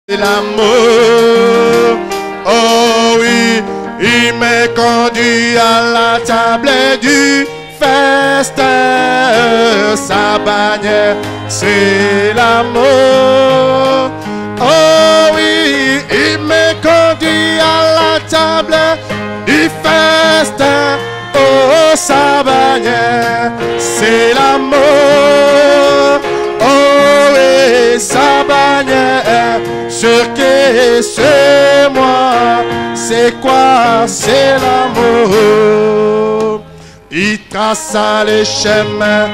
L'amour, oh oui, il me conduit à la table du festin. Sa bannière, c'est l'amour. Oh oui, il me conduit à la table du festin. Oh, sa bannière, c'est l'amour. Oh oui, sa bannière, ce que c'est moi, c'est quoi? C'est l'amour. Il traça les chemins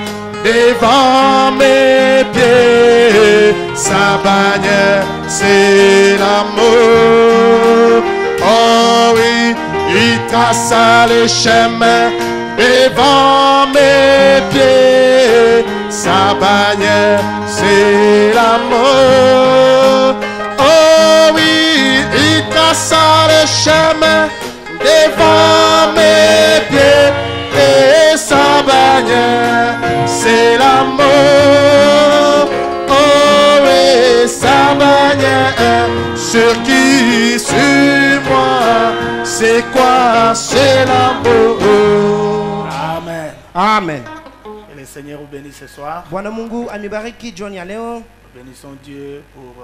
devant mes pieds. Sa bannière, c'est l'amour. Oh oui, il traça les chemins devant mes pieds. Sa bannière, c'est l'amour. Oh oui, il traça le chemin devant mes pieds. Et sa bannière, c'est l'amour. Oh oui, sa bannière, sur qui, sur moi, c'est quoi? C'est l'amour. Amen. Amen. Que le Seigneur vous bénisse ce soir. Bwana Mungu amibariki jioni ya leo. Bénissons Dieu pour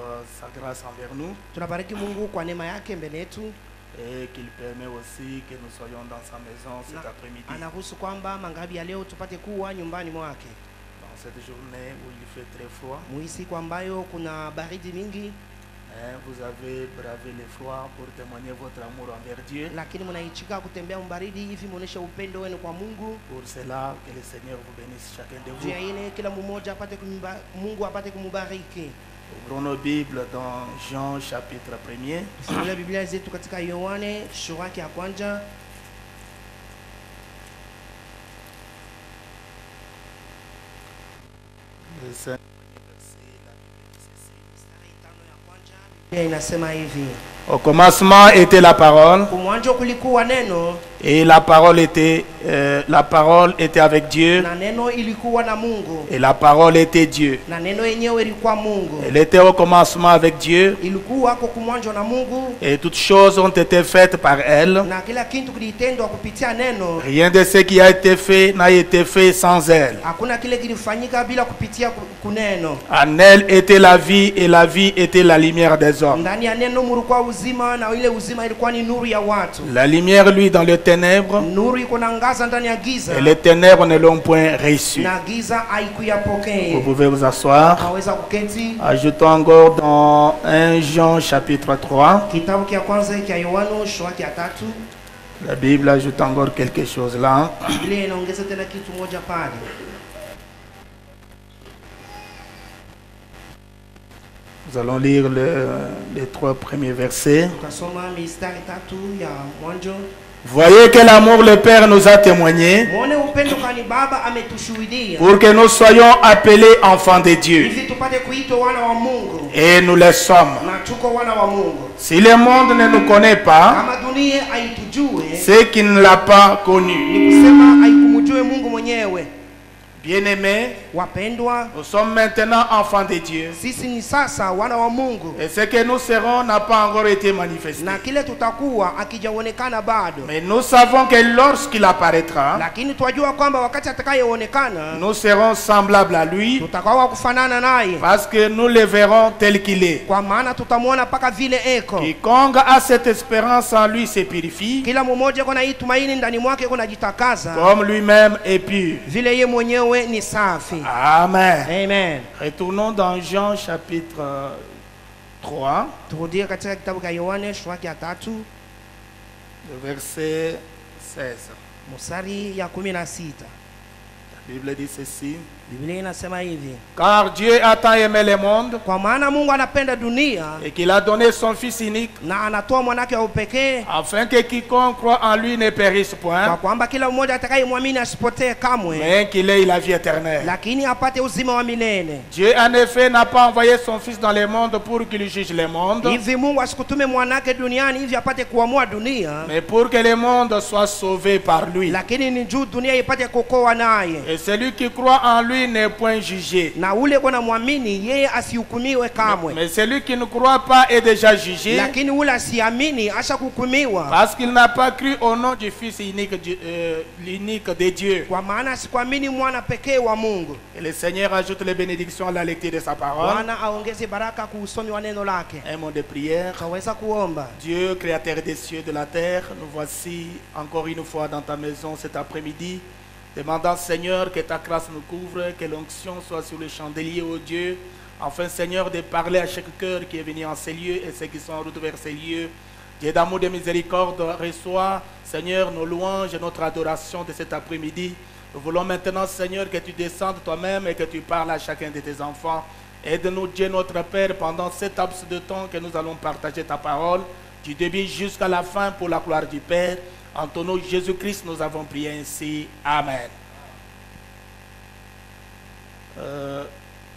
sa grâce envers nous Tunabariki Mungu kwa neema yake mbele yetu, et qu'il permet aussi que nous soyons dans sa maison cet après-midi. anaruhusu kwamba magharibi ya leo tupate kuwa nyumbani mwake. Dans cette journée où il fait très froid, Muisiku ambayo kuna baridi mingi, vous avez bravé le froid pour témoigner votre amour envers Dieu. lakini mnaichika kutembea mbaridi hivi muoneshe upendo wenu kwa Mungu. Pour cela, que le Seigneur vous bénisse chacun de Juu ya vous. ile kila mmoja apate Mungu apate kumubariki. Ouvrons nos Bibles dans Jean chapitre 1er. Tufungue Biblia zetu katika Yohane sura yake ya kwanza. Biblia inasema hivi: Au commencement était la parole, kumwanzo kulikuwa neno, et la parole était avec Dieu, na neno ilikuwa na Mungu, et la parole était Dieu. na neno yenyewe ilikuwa Mungu. Elle était au commencement avec Dieu, Ilikuwa kwa kumwanzo na Mungu, et toutes choses ont été faites par elle. na kila kitu kilitendwa kupitia neno. Rien de ce qui a été fait n'a été fait sans elle. Hakuna kile kilifanyika bila kupitia kuneno. En elle était la vie, et la vie était la lumière des hommes. Ndani ya neno mulikuwa uzima, na ile uzima ilikuwa ni nuru ya watu. La lumière, lui, dans les ténèbres, Nuru iko na ngaza ndani ya giza, et les ténèbres ne l'ont point reçue. na giza haikuyapokea. Vous pouvez vous asseoir. Naweza kuketi. Ajoutons encore dans 1 Jean chapitre 3. Kitabu kia kwanza kia Yohana sura ya 3. La Bible ajoute encore quelque chose là. Biblia inaongeza tena kitu moja pale. Nous allons lire les 3 premiers versets. Tutasoma mistari 3 ya mwanzo. Voyez que l'amour le Père nous a témoigné Muone upendo kani Baba ametushuhudia, pour que nous soyons appelés enfants de Dieu. hivi tupate kuitwa wana wa Mungu, Et nous le sommes. na tuko wana wa Mungu. Si le monde ne nous connaît pas, Kama dunia haitujue, c'est qu'il ne l'a pas connu. ni kusema haikumjue Mungu mwenyewe. Bien-aimés, Wapendwa, nous sommes maintenant enfants de Dieu. sisi ni sasa wana wa Mungu, Et ce que nous serons n'a pas encore été manifesté. na kile tutakuwa akijaonekana bado, Mais nous savons que lorsqu'il apparaîtra, lakini twajua kwamba wakati atakayeonekana nous serons semblables à lui, tutakuwa kufanana naye, parce que nous le verrons tel qu'il est. kwa maana tutamwona mpaka vile eko. Quiconque a cette espérance en lui se purifie, Kila mmoja kuna hii tumaini ndani mwake, kuna jitakaza comme lui-même est pur. vile ye mwenyewe ni safi. Amen. Amen. Retournons dans Jean chapitre 3, Turudie katika kitabu cha Yohane sura ya 3 le verset 16. mstari ya 16. La Bible dit ceci. Biblia inasema hivi: Car Dieu a tant aimé le monde kwa maana Mungu anapenda dunia et qu'il a donné son Fils unique, na anatoa mwanake wa upekee, afin que quiconque croit en lui ne périsse kwa point, kwamba kila mmoja atakayemwamini asipotee kamwe, mais qu'il ait la vie éternelle. lakini apate uzima wa milele. Dieu en effet n'a pas envoyé son Fils dans le monde pour qu'il juge le monde, Hivi Mungu asikutume mwanake duniani hivi apate kuamua dunia, mais pour que le monde soit sauvé par lui. lakini ni juu dunia ipate kuokoa naye. Et celui qui croit en lui lui n'est point jugé. na ule kwa namwamini yeye asihukumiwe kamwe. Mais celui qui ne croit pas est déjà jugé. Lakini ule asiamini ashakuhukumiwa. Parce qu'il n'a pas cru au nom du Fils l'unique de Dieu. Kwa maana asikuamini mwana pekee wa Mungu. Et le Seigneur ajoute les bénédictions à la lecture de sa parole. Bwana aongeze baraka kuusomi wa neno lake. Un mot de prière. Taweza kuomba. Dieu, créateur des cieux et de la terre, nous voici encore une fois dans ta maison cet après-midi, demandant, Seigneur, que ta grâce nous couvre, que l'onction soit sur le chandelier, ô Dieu, afin, Seigneur, de parler à chaque cœur qui est venu en ces lieux et ceux qui sont en route vers ces lieux. Dieu d'amour, de miséricorde, reçois, Seigneur, nos louanges et notre adoration de cet après-midi. Nous voulons maintenant, Seigneur, que tu descendes toi-même et que tu parles à chacun de tes enfants. Aide-nous, Dieu notre Père, pendant cet laps de temps que nous allons partager ta parole, du début jusqu'à la fin pour la gloire du Père. En ton nom Jésus-Christ, nous avons prié ainsi. Amen.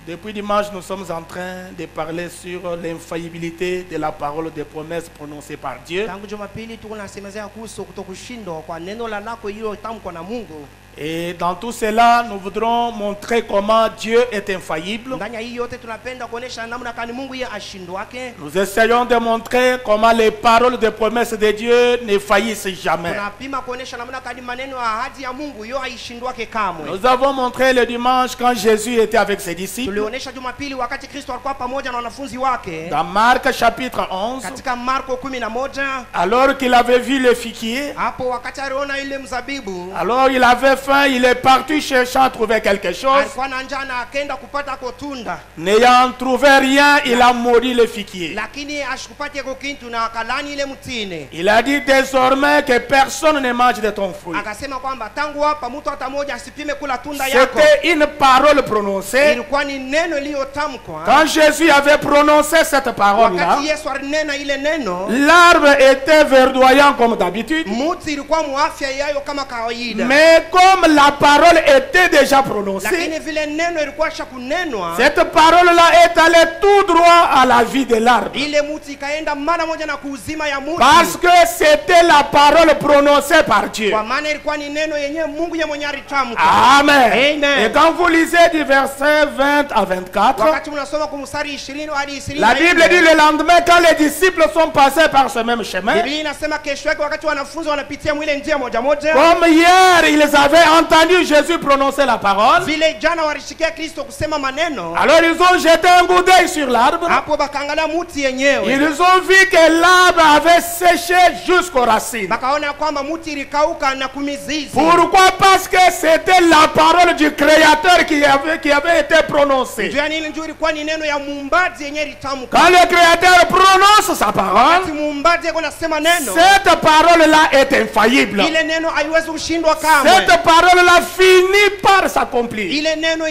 Depuis dimanche, nous sommes en train de parler sur l'infaillibilité de la parole des promesses prononcées par Dieu. Tangu Jumapili tunasemezea kuhusu kutokushindwa kwa neno la lako lililotamkwa na Mungu. Et dans tout cela, nous voudrons montrer comment Dieu est infaillible. Ndani hii yote tunapenda kuonesha namna kani Mungu yeye ashindwake. Nous essayons de montrer comment les paroles des promesses de Dieu ne faillissent jamais. Tunapima kuonesha namna kani maneno ya ahadi ya Mungu yo haishindwake kamwe. Nous avons montré le dimanche quand Jésus était avec ses disciples. Tulionyesha Jumapili wakati Kristo alikuwa pamoja na wanafunzi wake. Dans Marc chapitre 11. Katika Marko 11. Alors qu'il avait vu le figuier. Hapo wakati aliona ile mzabibu. Alors il avait faim, il est parti cherchant à trouver quelque chose. Alikuwa na njaa na akaenda kupata kotunda. N'ayant trouvé rien, il a maudit le figuier. Lakini ashikupate kokintu na akalani ile mtini. Il a dit désormais que personne ne mange de ton fruit. Akasema kwamba tangu hapa mtu hata mmoja asipime kula tunda yako. C'était une parole prononcée. Ilikuwa ni neno iliyotamkwa. Quand Jésus avait prononcé cette parole-là, wakati Yesu alinena ile neno, l'arbre était verdoyant comme d'habitude. Mti ilikuwa muafya yayo kama kawaida. Mais comme la parole était déjà prononcée, lakini vile neno ilikuwa shakunenwa, cette parole-là est allée tout droit à la vie de l'arbre. Ile mti ikaenda mara moja na kuuzima ya mti. Parce que c'était la parole prononcée par Dieu. Kwa maana ilikuwa ni neno yenyewe Mungu yeye mwenyewe alitamka. Amen. Amen. Et quand vous lisez du verset 20 à 24, wakati mnasoma kwa mstari 20 hadi 20, la Bible dit le lendemain quand les disciples sont passés par ce même chemin, Biblia inasema kesho yake wakati wanafunzi wanapitia mwile njia moja moja, comme hier ils avaient entendu Jésus prononcer la parole, vile jana walishikia Kristo kusema maneno, alors ils ont jeté un coup d'œil sur l'arbre. hapo bakaangalia mti yenyewe, Ils ont vu que l'arbre avait séché jusqu'aux racines. bakaona kwamba mti ilikauka na kumizizi. Pourquoi? Parce que c'était la parole du Créateur qui avait été prononcée. Njoo nini njoo ilikuwa ni neno ya muumbaji yenyewe litamka. Quand le Créateur prononce sa parole, wakati muumbaji yako nasema neno, cette parole-là est infaillible. ile neno haiwezi kushindwa kamwe. Cette parole-là finit par s'accomplir. Ile neno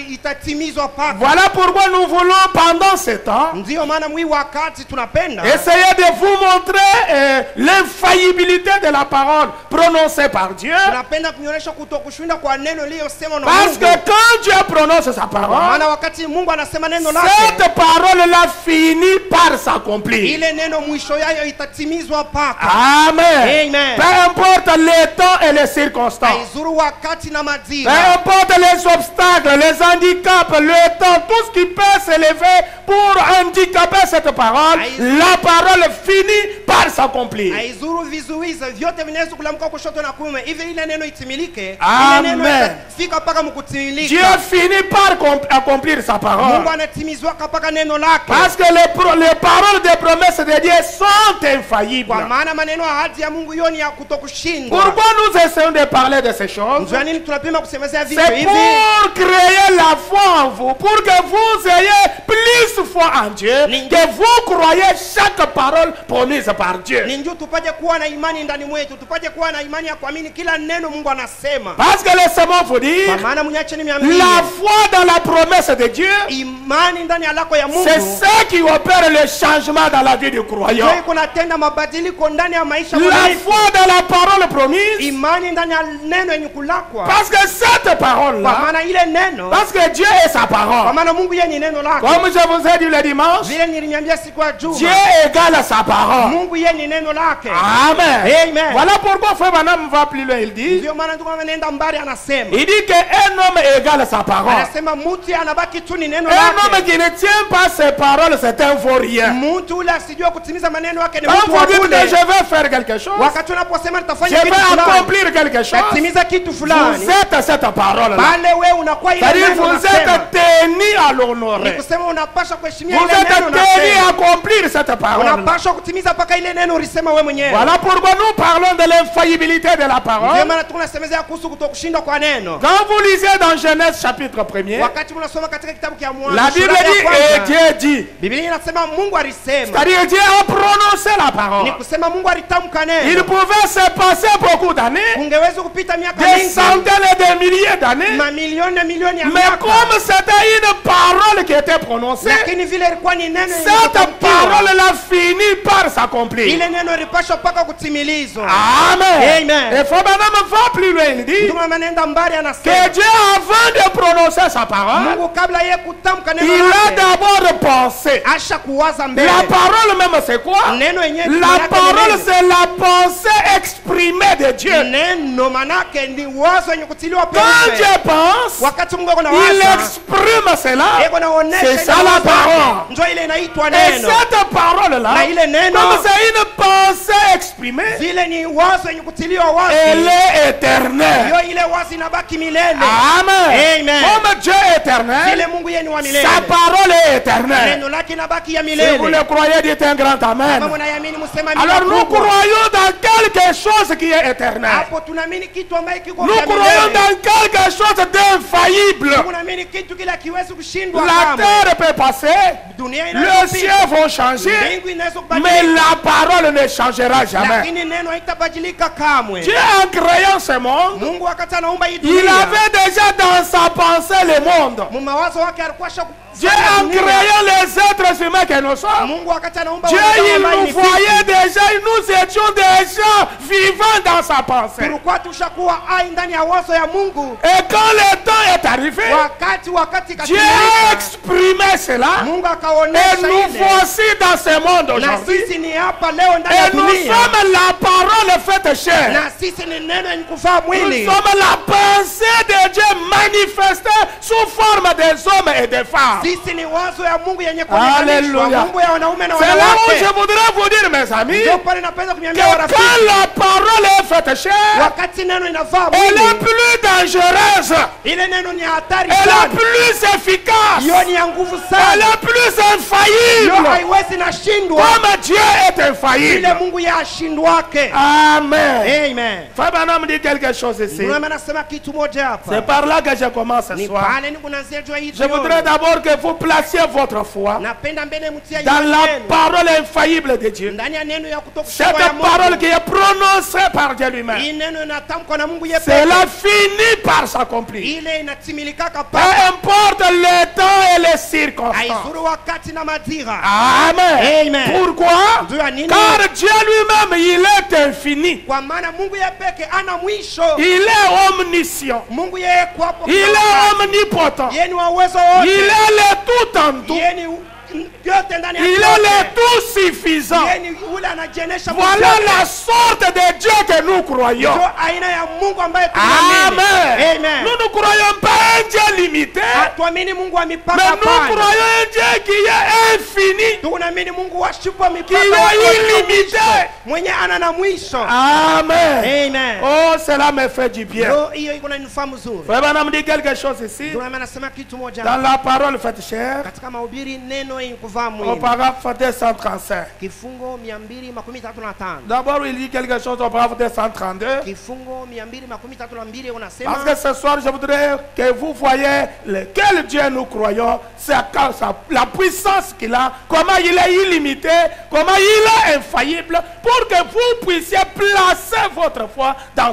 itatimizwa paka. Voilà pourquoi nous voulons pendant ce temps ndio maana mwi wakati tunapenda essayer de vous montrer l'infaillibilité de la parole prononcée par Dieu. tunapenda kuonyesha kutokushinda kwa neno lililosemwa na Mungu. Parce que quand Dieu prononce sa parole, maana wakati Mungu anasema neno lake, cette parole-là finit par s'accomplir. ile neno mwisho yayo itatimizwa paka. Amen. Amen. Peu importe les temps et les circonstances. haizuru wakati na majira. Peu importe les obstacles, les handicaps, le temps, tout ce qui peut s'élever pour handicaper cette parole, la parole finit par s'accomplir. haizuru vizuizi vyote vinaweza kulamka kushoto na kuume, hivi ile neno itimilike. Amen. Ile neno itafika paka mkutimilika. Dieu finit par accomplir sa parole. Mungu anatimizwa paka neno lake. Parce que les paroles des promesses de Dieu sont infaillibles. Kwa maana maneno ahadi ya Mungu yoni ya kutokushindwa. Pourquoi nous essayons de parler de ces choses? Njoo nini tunapima kusemezea vitu C'est hivi? pour créer la foi en vous, pour que vous ayez plus foi en Dieu, que vous croyez chaque parole promise par Dieu. Ni njoo tupate kuwa na imani ndani mwetu, tupate kuwa na imani ya kuamini kila neno Mungu anasema. Parce que laissez-moi vous dire, Kwa maana mnyache niambie, la foi dans la promesse de Dieu, imani ndani ya lako ya Mungu, c'est ce qui opère le changement dans la vie du croyant. ndio iko natenda mabadiliko ndani ya maisha La yetu. foi dans la parole promise, Imani ndani ya neno yenye kulakwa. parce que cette Kwa parole-là, maana ile neno, parce que Dieu est sa kwa parole. maana Mungu yeye ni neno lake. Comme je vous ai dit le dimanche, Vile niliniambia siku ya Dieu Juma, égale sa parole. Mungu Mungu yeye ni neno lake. Amen. Amen. Voilà pourquoi Frère Branham va plus loin. Il dit Ndio maana ndugu anaenda mbali anasema. il dit qu'un homme égale sa parole. Anasema mtu anabaki tu ni neno Un homme lake. qui ne tient pas ses paroles, c'est un vaut rien. Mtu ule asijua kutimiza maneno yake ni Quand mtu vous wa dites que bure. je vais faire quelque chose, Wakati unaposema je nitafanya vais kitu fulani, accomplir quelque chose, natimiza kitu fulani, vous êtes cette parole-là. pale wewe unakuwa ile C'est-à-dire neno vous unasema. êtes tenu à Ni l'honorer. kusema unapaswa kuheshimia Vous ile êtes neno tenu unasema. à accomplir cette parole. Unapaswa kutimiza mpaka ile neno ulisema wewe mwenyewe. Voilà pourquoi nous parlons de l'infaillibilité de la Ndio parole. maana tunasemezea kuhusu kutokushindwa kwa neno. Quand vous lisez dans Genèse chapitre 1er, Wakati unasoma katika kitabu cha Mwanzo la Bible sura ya dit et kwanza, Dieu dit. Biblia inasema Mungu alisema. C'est-à-dire Dieu a prononcé la Ni parole. kusema Mungu alitamka Il neno. pouvait se passer beaucoup d'années, Ungeweza kupita miaka des mingi, centaines et des milliers d'années. mamilioni na milioni ya Mais miaka. comme c'était une parole qui était prononcée, Lakini vile ilikuwa ni neno cette iliyotamkiwa, parole-là finit par s'accomplir. ile neno ilipaswa mpaka kutimilizwa. Amen. Amen. Et Frère Branham va plus loin, il dit Ndio maana anaenda mbali que anasema Dieu, avant de prononcer sa parole, Mungu kabla yeye kutamka neno il a lake d'abord pensé. asha kuwaza mbele. La parole même, c'est quoi? Neno yenyewe La parole, c'est la pensée exprimée de Dieu. neno manake ni wazo yenye kutiliwa Quand peupe. Dieu pense, Wakati Mungu ako na il waza, exprime cela. yeye anaonesha C'est ile ça la wazo. parole. Ndio ile inaitwa Et neno. cette parole-là, Na ile neno comme c'est une pensée exprimée, vile ni wazo yenye kutiliwa wazi. elle est éternelle. Hiyo ile wazi inabaki milele. Amen. Amen. Comme Dieu est Vile éternel, Mungu yeye ni wa milele. sa parole est éternelle. Neno lake inabaki ya Si vous milele. le croyez, dites un grand Kama amen. mnayamini msema amina Alors nous kubwa. croyons dans quelque chose qui est éternel. Hapo tunaamini kitu ambaye kiko Nous cha croyons milele. dans quelque chose d'infaillible. Tunaamini kitu kile kiwezi kushindwa La kamwe. terre peut passer, Dunia les inaweza cieux kupita. vont changer, Mbingu inaweza mais kubadilika. la parole ne changera jamais. Lakini neno haitabadilika kamwe. Dieu, en créant ce monde, Mungu wakati anaumba hii il dunia, avait déjà dans sa pensée le monde. mu mawazo wake alikuwa Dieu, en créant les êtres humains que nous sommes, Mungu wakati anaumba Dieu, wanadamu il ambaye nous ni voyait déjà, nous étions déjà vivants dans sa pensée. tulikuwa tushakuwa hai ndani ya wazo ya Mungu. Et quand le temps est arrivé, Wakati Dieu a katimilika, exprimé cela. Mungu Et akaonesha nous ile. voici dans ce monde Na aujourd'hui. sisi ni hapa leo ndani ya Et nous dunia. sommes la parole faite chair. Na sisi ni neno yenye kuvaa Nous mwili. sommes la pensée de Dieu manifestée sous forme des hommes et des femmes. Sisi ni wazo ya Mungu yenye kuonekana. Alléluia. Mungu ya wanaume na C'est là où je wanawake. voudrais vous dire, mes amis, Ndio pale napenda que kuniambia quand warafiki, la parole est faite chair, wakati neno inavaa elle est mwili, plus dangereuse, ile neno ni hatari elle est sana. plus efficace, Hiyo ni ya nguvu elle sana. est plus Hiyo infaillible. haiwezi na shindwa. Comme Dieu est Ile infaillible. Mungu ya ashindwake. Amen. Amen. Frère Branham dit quelque chose ici. Ndio maana nasema kitu moja C'est hapa. par là que je commence ce Ni soir. pale ni kuanzia jua hii Je voudrais jioni. d'abord que vous placiez votre foi Napenda mbele mtia dans imani la yenu. parole infaillible de Dieu. Ndani ya neno ya Cette kutokushindwa ya parole Mungu. qui est prononcée par Dieu lui-même. Hii neno inatamkwa na Mungu yeye Cela pekee. finit par s'accomplir. Ile inatimilika Peu pale. importe le temps et les circonstances. Haizuru wakati na majira. Amen. Amen. Pourquoi? Juu ya nini? Car Dieu lui-même, il est infini. Kwa maana Mungu yeye pekee ana mwisho. Il est omniscient. Mungu yeye kwapo. Il est omnipotent. Yeye ni wa uwezo Il wote. est le tout en tout. Yeye ni yote ndani ya Il est yote. le tout suffisant. Yeye ni ule anajenesha Voilà la sorte de Dieu que nous croyons. Ndio aina ya Mungu ambaye tunaamini. Amen. Amen. Nous ne croyons pas un Dieu limité, Hatuamini Mungu wa mais mipaka nous hapana. croyons un Dieu qui est infini, Tunaamini Mungu wa shupa qui mipaka. est wa illimité. mwenye ana na mwisho. Amen. Amen. Oh, cela me fait du bien. Ndio hiyo iko na nifahamu nzuri. Frère Branham dit quelque chose ici. Ndio maana nasema kitu moja. Dans la parole faite chair, Katika mahubiri neno yenye kuvaa au mwili. paragraphe 235. Kifungo 235. D'abord, il dit quelque chose au paragraphe 232. Kifungo 232 unasema Parce que ce soir, je voudrais que vous voyez lequel Dieu nous croyons, la puissance qu'il a, comment il est illimité, comment il est infaillible, pour que vous puissiez placer votre foi dans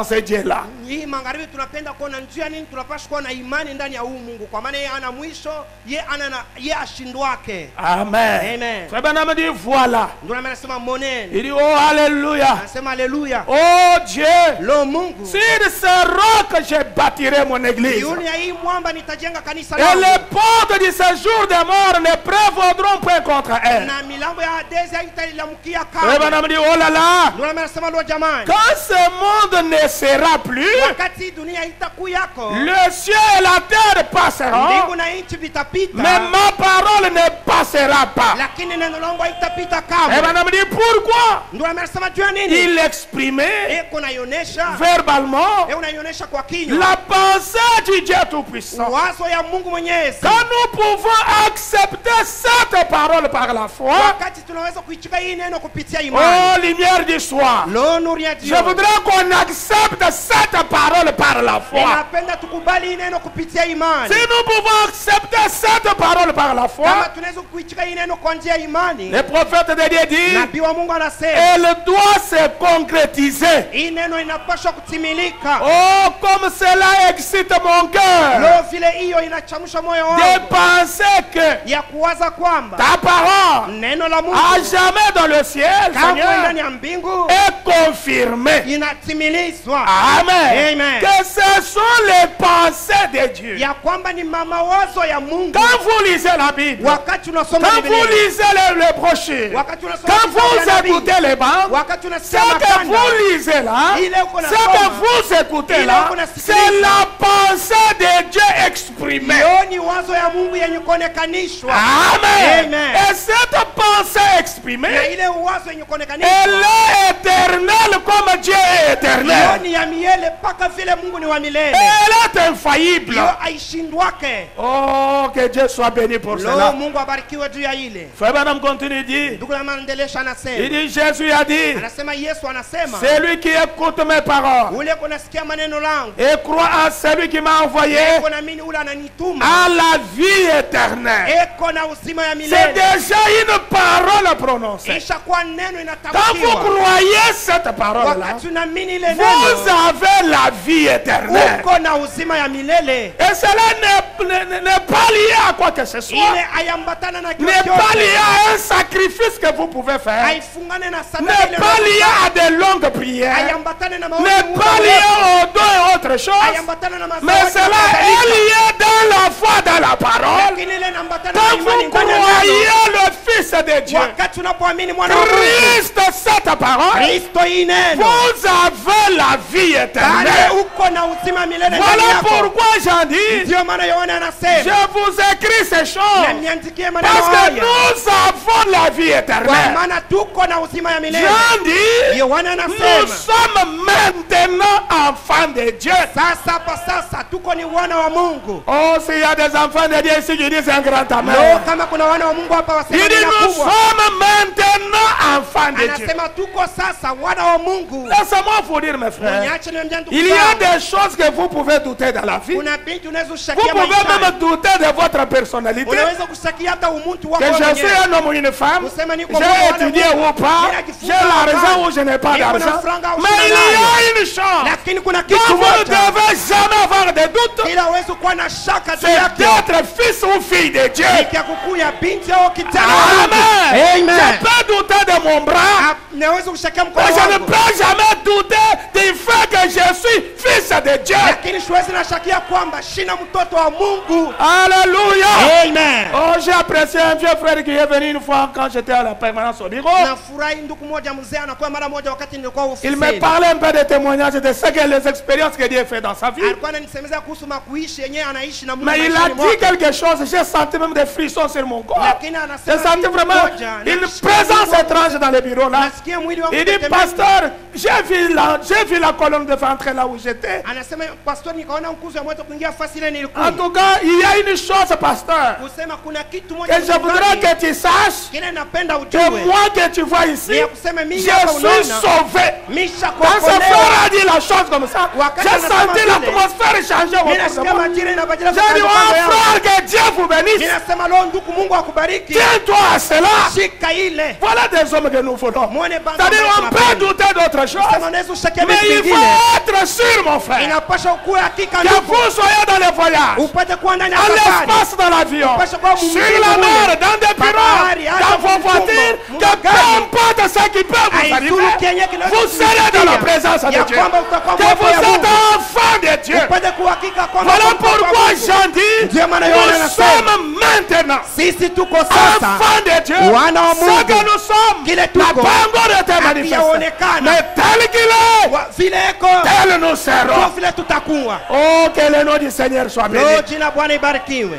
ce Dieu-là. hii magharibi tunapenda kuona njia nini tunapaswa kuwa na imani ndani ya huu Mungu kwa maana yeye ana mwisho, yeye ashindwake. Amen. Amen. Frère Branham dit voilà. Ndio maana nasema moneni. Il dit oh alléluia. Anasema haleluya. Oh Dieu. Lo Mungu. Sur ce roc je bâtirai mon église. Yule ya hii mwamba nitajenga kanisa Et langu. les portes du séjour des morts ne prévaudront point contre elle. Na milango ya adezi haitailamukia Et kamwe. madame dit, oh là là, Ndio nasema lo jamani, quand ce monde ne sera plus, wakati dunia itakuyako, le ciel et la terre passeront, mbingu na nchi vitapita, mais ma parole ne passera pas. lakini neno langu haitapita Et kamwe. madame dit, pourquoi? Ndio amesema juu ya nini? Il exprimait Kunaionesha verbalement unaionesha kwa kinywa la pensée du Dieu Tout-Puissant. wazo ya Mungu Mwenyezi. Quand nous pouvons accepter cette parole par la foi, Wakati tunaweza kuichika hii neno kupitia imani. oh lumière du soir, Lo nuru ya je jioni. voudrais qu'on accepte cette parole par la foi. Ninapenda tukubali hii neno kupitia imani. Si nous pouvons accepter cette parole par la foi, Kama tunaweza kuichika hii neno kwa njia ya imani, le prophète de Dieu dit, nabii wa Mungu anasema elle doit se concrétiser. hii neno inapaswa kutimilika. Oh, comme cela excite mon cœur Lo vile hiyo inachamsha moyo de wangu penser que ya kuwaza kwamba ta parole neno la Mungu à jamais dans le ciel, kamwe Seigneur, ndani ya mbingu est confirmée. inatimilizwa. Amen. Amen. Que ce sont les pensées de Dieu. Ya kwamba ni mawazo ya Mungu. Quand vous lisez la Bible, Wakati unasoma quand vous Biblia, lisez les brochures, wakati unasoma quand kitabu vous cha nabii, écoutez les bandes, wakati ce unasikia que makanda, vous lisez là, ile uko ce nasoma, que vous écoutez ile là, uko nasikiliza, c'est la pensée de Dieu exprimée. hiyo ni wazo ya Mungu yenye kuonekanishwa. Amen. Amen. Et cette pensée Na exprimée, ile wazo yenye kuonekanishwa, elle est éternelle comme Dieu est hiyo éternel. ni ya milele mpaka vile Mungu ni wa milele. Elle est infaillible. Hiyo haishindwake. Oh, que Dieu soit béni pour Lo, cela. Mungu abarikiwe juu ya ile. Frère Branham continue, il dit, Ndugu na maendelesha il anasema, dit, Jésus a dit, anasema Yesu anasema, celui qui écoute mes paroles ule kunasikia maneno langu, et croit en celui qui m'a envoyé eko na mimi ule ananituma, a la vie éternelle. eko na uzima ya C'est milele. déjà une parole prononcée. Isha kwa neno Quand vous inatamkiwa. croyez cette parole-là, Wakati unaamini ile vous neno, avez la vie éternelle. uko na uzima ya milele. Et cela n'est pas lié à quoi que ce soit. Ile hayambatana na N'est pas chochote. lié à un sacrifice que vous pouvez faire. Haifungane na sadaka N'est ile pas lié unayofanya. à des longues prières. Hayambatane na maombi N'est muda pas lié mrefu. aux dons et autres choses. Hayambatane na Mais mazawadi cela na est kadhalika. lié dans la foi, dans la parole. Lakini ile inaambatana na Quand imani vous ndani ya neno. croyez le Fils de Dieu, Wakati unapoamini mwana wa Mungu, Christ, cette parole, Kristo hii neno, vous avez la vie bali éternelle. uko na uzima milele ndani Voilà yako. pourquoi j'en dis, Ndio maana Yohana je anasema, vous écris ces na choses niandikie maneno parce que haya nous avons la vie kwa éternelle. maana tuko na uzima ya milele. J'en dis, Yohana nous anasema, sommes maintenant enfants de Dieu. sasa hapa sasa tuko ni wana wa Mungu. Oh, s'il y a des enfants de Dieu ici qui disent un grand amen. Leo kama kuna wana wa Mungu hapa wasema Il dit, neno nous kubwa. sommes maintenant enfants de Dieu. Anasema tuko sasa wana wa Mungu. Laissez-moi vous dire, mes frères, Niache niambie ndugu il y a zangu, des choses que vous pouvez douter dans la vie. Vous kuna binti unaweza pouvez kushakia maisha. même douter de votre personnalité. Unaweza kushakia hata umuntu wako Que je mwenyewe. suis un homme ou une femme, Kusema niko j'ai mwana étudié Mungu, ou pas, ninajifunza j'ai l'argent hapana. ou je n'ai pas Niko na d'argent. franga au Mais sina il y nayo. a une chose Lakini kuna dont kitu vous ne moja devez jamais avoir de doute, ila uweze kuwa na shaka juu c'est yake. d'être fils ou fille de Dieu. Ikiakukuya binti au kijana wa Mungu. Amen. Amen. Je peux douter de mon bras, Naweza kushakia mkono mais je ne wangu. peux jamais douter du fait que je suis fils de Dieu. Lakini siwezi nashakia kwamba shina mtoto wa Mungu. Alléluia. Amen. Oh, j'ai apprécié un vieux frère qui est venu une fois quand j'étais à la permanence au bureau. Nafurahi ndugu mmoja mzee anakuwa mara moja wakati nilikuwa Il me ofisini. parlait un peu de témoignages de ce que les expériences que Dieu fait dans sa vie. Alikuwa ananisemezea kuhusu makuishi yenyewe anaishi na Mungu. Mais il a maishani dit mwake. quelque chose, j'ai senti même des frissons sur mon corps. Lakini J'ai anasema senti kitu vraiment moja, une nasikia présence mwili étrange dans le bureau là. nasikia mwili wangu Il dit, utetemeka. pasteur, j'ai vu la colonne de ventre là où j'étais. Anasema pastor, nikaona nguzo ya moto kuingia fasi ile En nilikuwa. tout cas, il y a une chose, pasteur, Kusema kuna kitu moja que je voudrais que tu saches, kile napenda que ujue. moi que tu vois ici, Ni ya kusema je mimi hapa suis unaona sauvé. misha Quand ce kuokolewa. frère a dit la chose comme ça, Wakati j'ai anasema senti vile, l'atmosphère changer Mimi autour de nasikia moi. majira inabadilika J'ai dit, kando oh yangu. frère, que Dieu vous bénisse. Ninasema leo ndugu Mungu akubariki. Tiens-toi à cela. Shika ile. Voilà des hommes que nous voulons. Muone banda C'est-à-dire, ambao on peut tunapenda. douter d'autres choses, Sema unaweza ushakia mais vitu il vingine. faut être sûr, mon frère, Inapaswa ukuwe hakika que ndugu. vous soyez dans les voyages, Upate kuwa ndani ya à safari. l'espace dans l'avion, Upashe kuwa sur mumiliki la mule. mer, dans des Bahari, pirogues, hata dans vos mfumba, voitures, que peu mugani. importe ce qui peut vous Haidhuru arriver, kenye kinaweza vous serez dans la présence de ya Dieu. kwamba utakuwa Que mwapo vous ya êtes Mungu. enfant de Dieu. Upate kuhakika Voilà pourquoi Jean dit, Ndiyo maana Yohana nous anasema, sommes maintenant sisi tuko sasa enfants de Dieu. wana wa Ce Mungu. que nous sommes Kile n'a tuko pas encore été manifesté. hakijaonekana. Mais tel qu'il est, vile eko tel nous ndio serons. vile tutakuwa. Oh, que le nom du Seigneur soit béni. Leo jina Bwana ibarikiwe.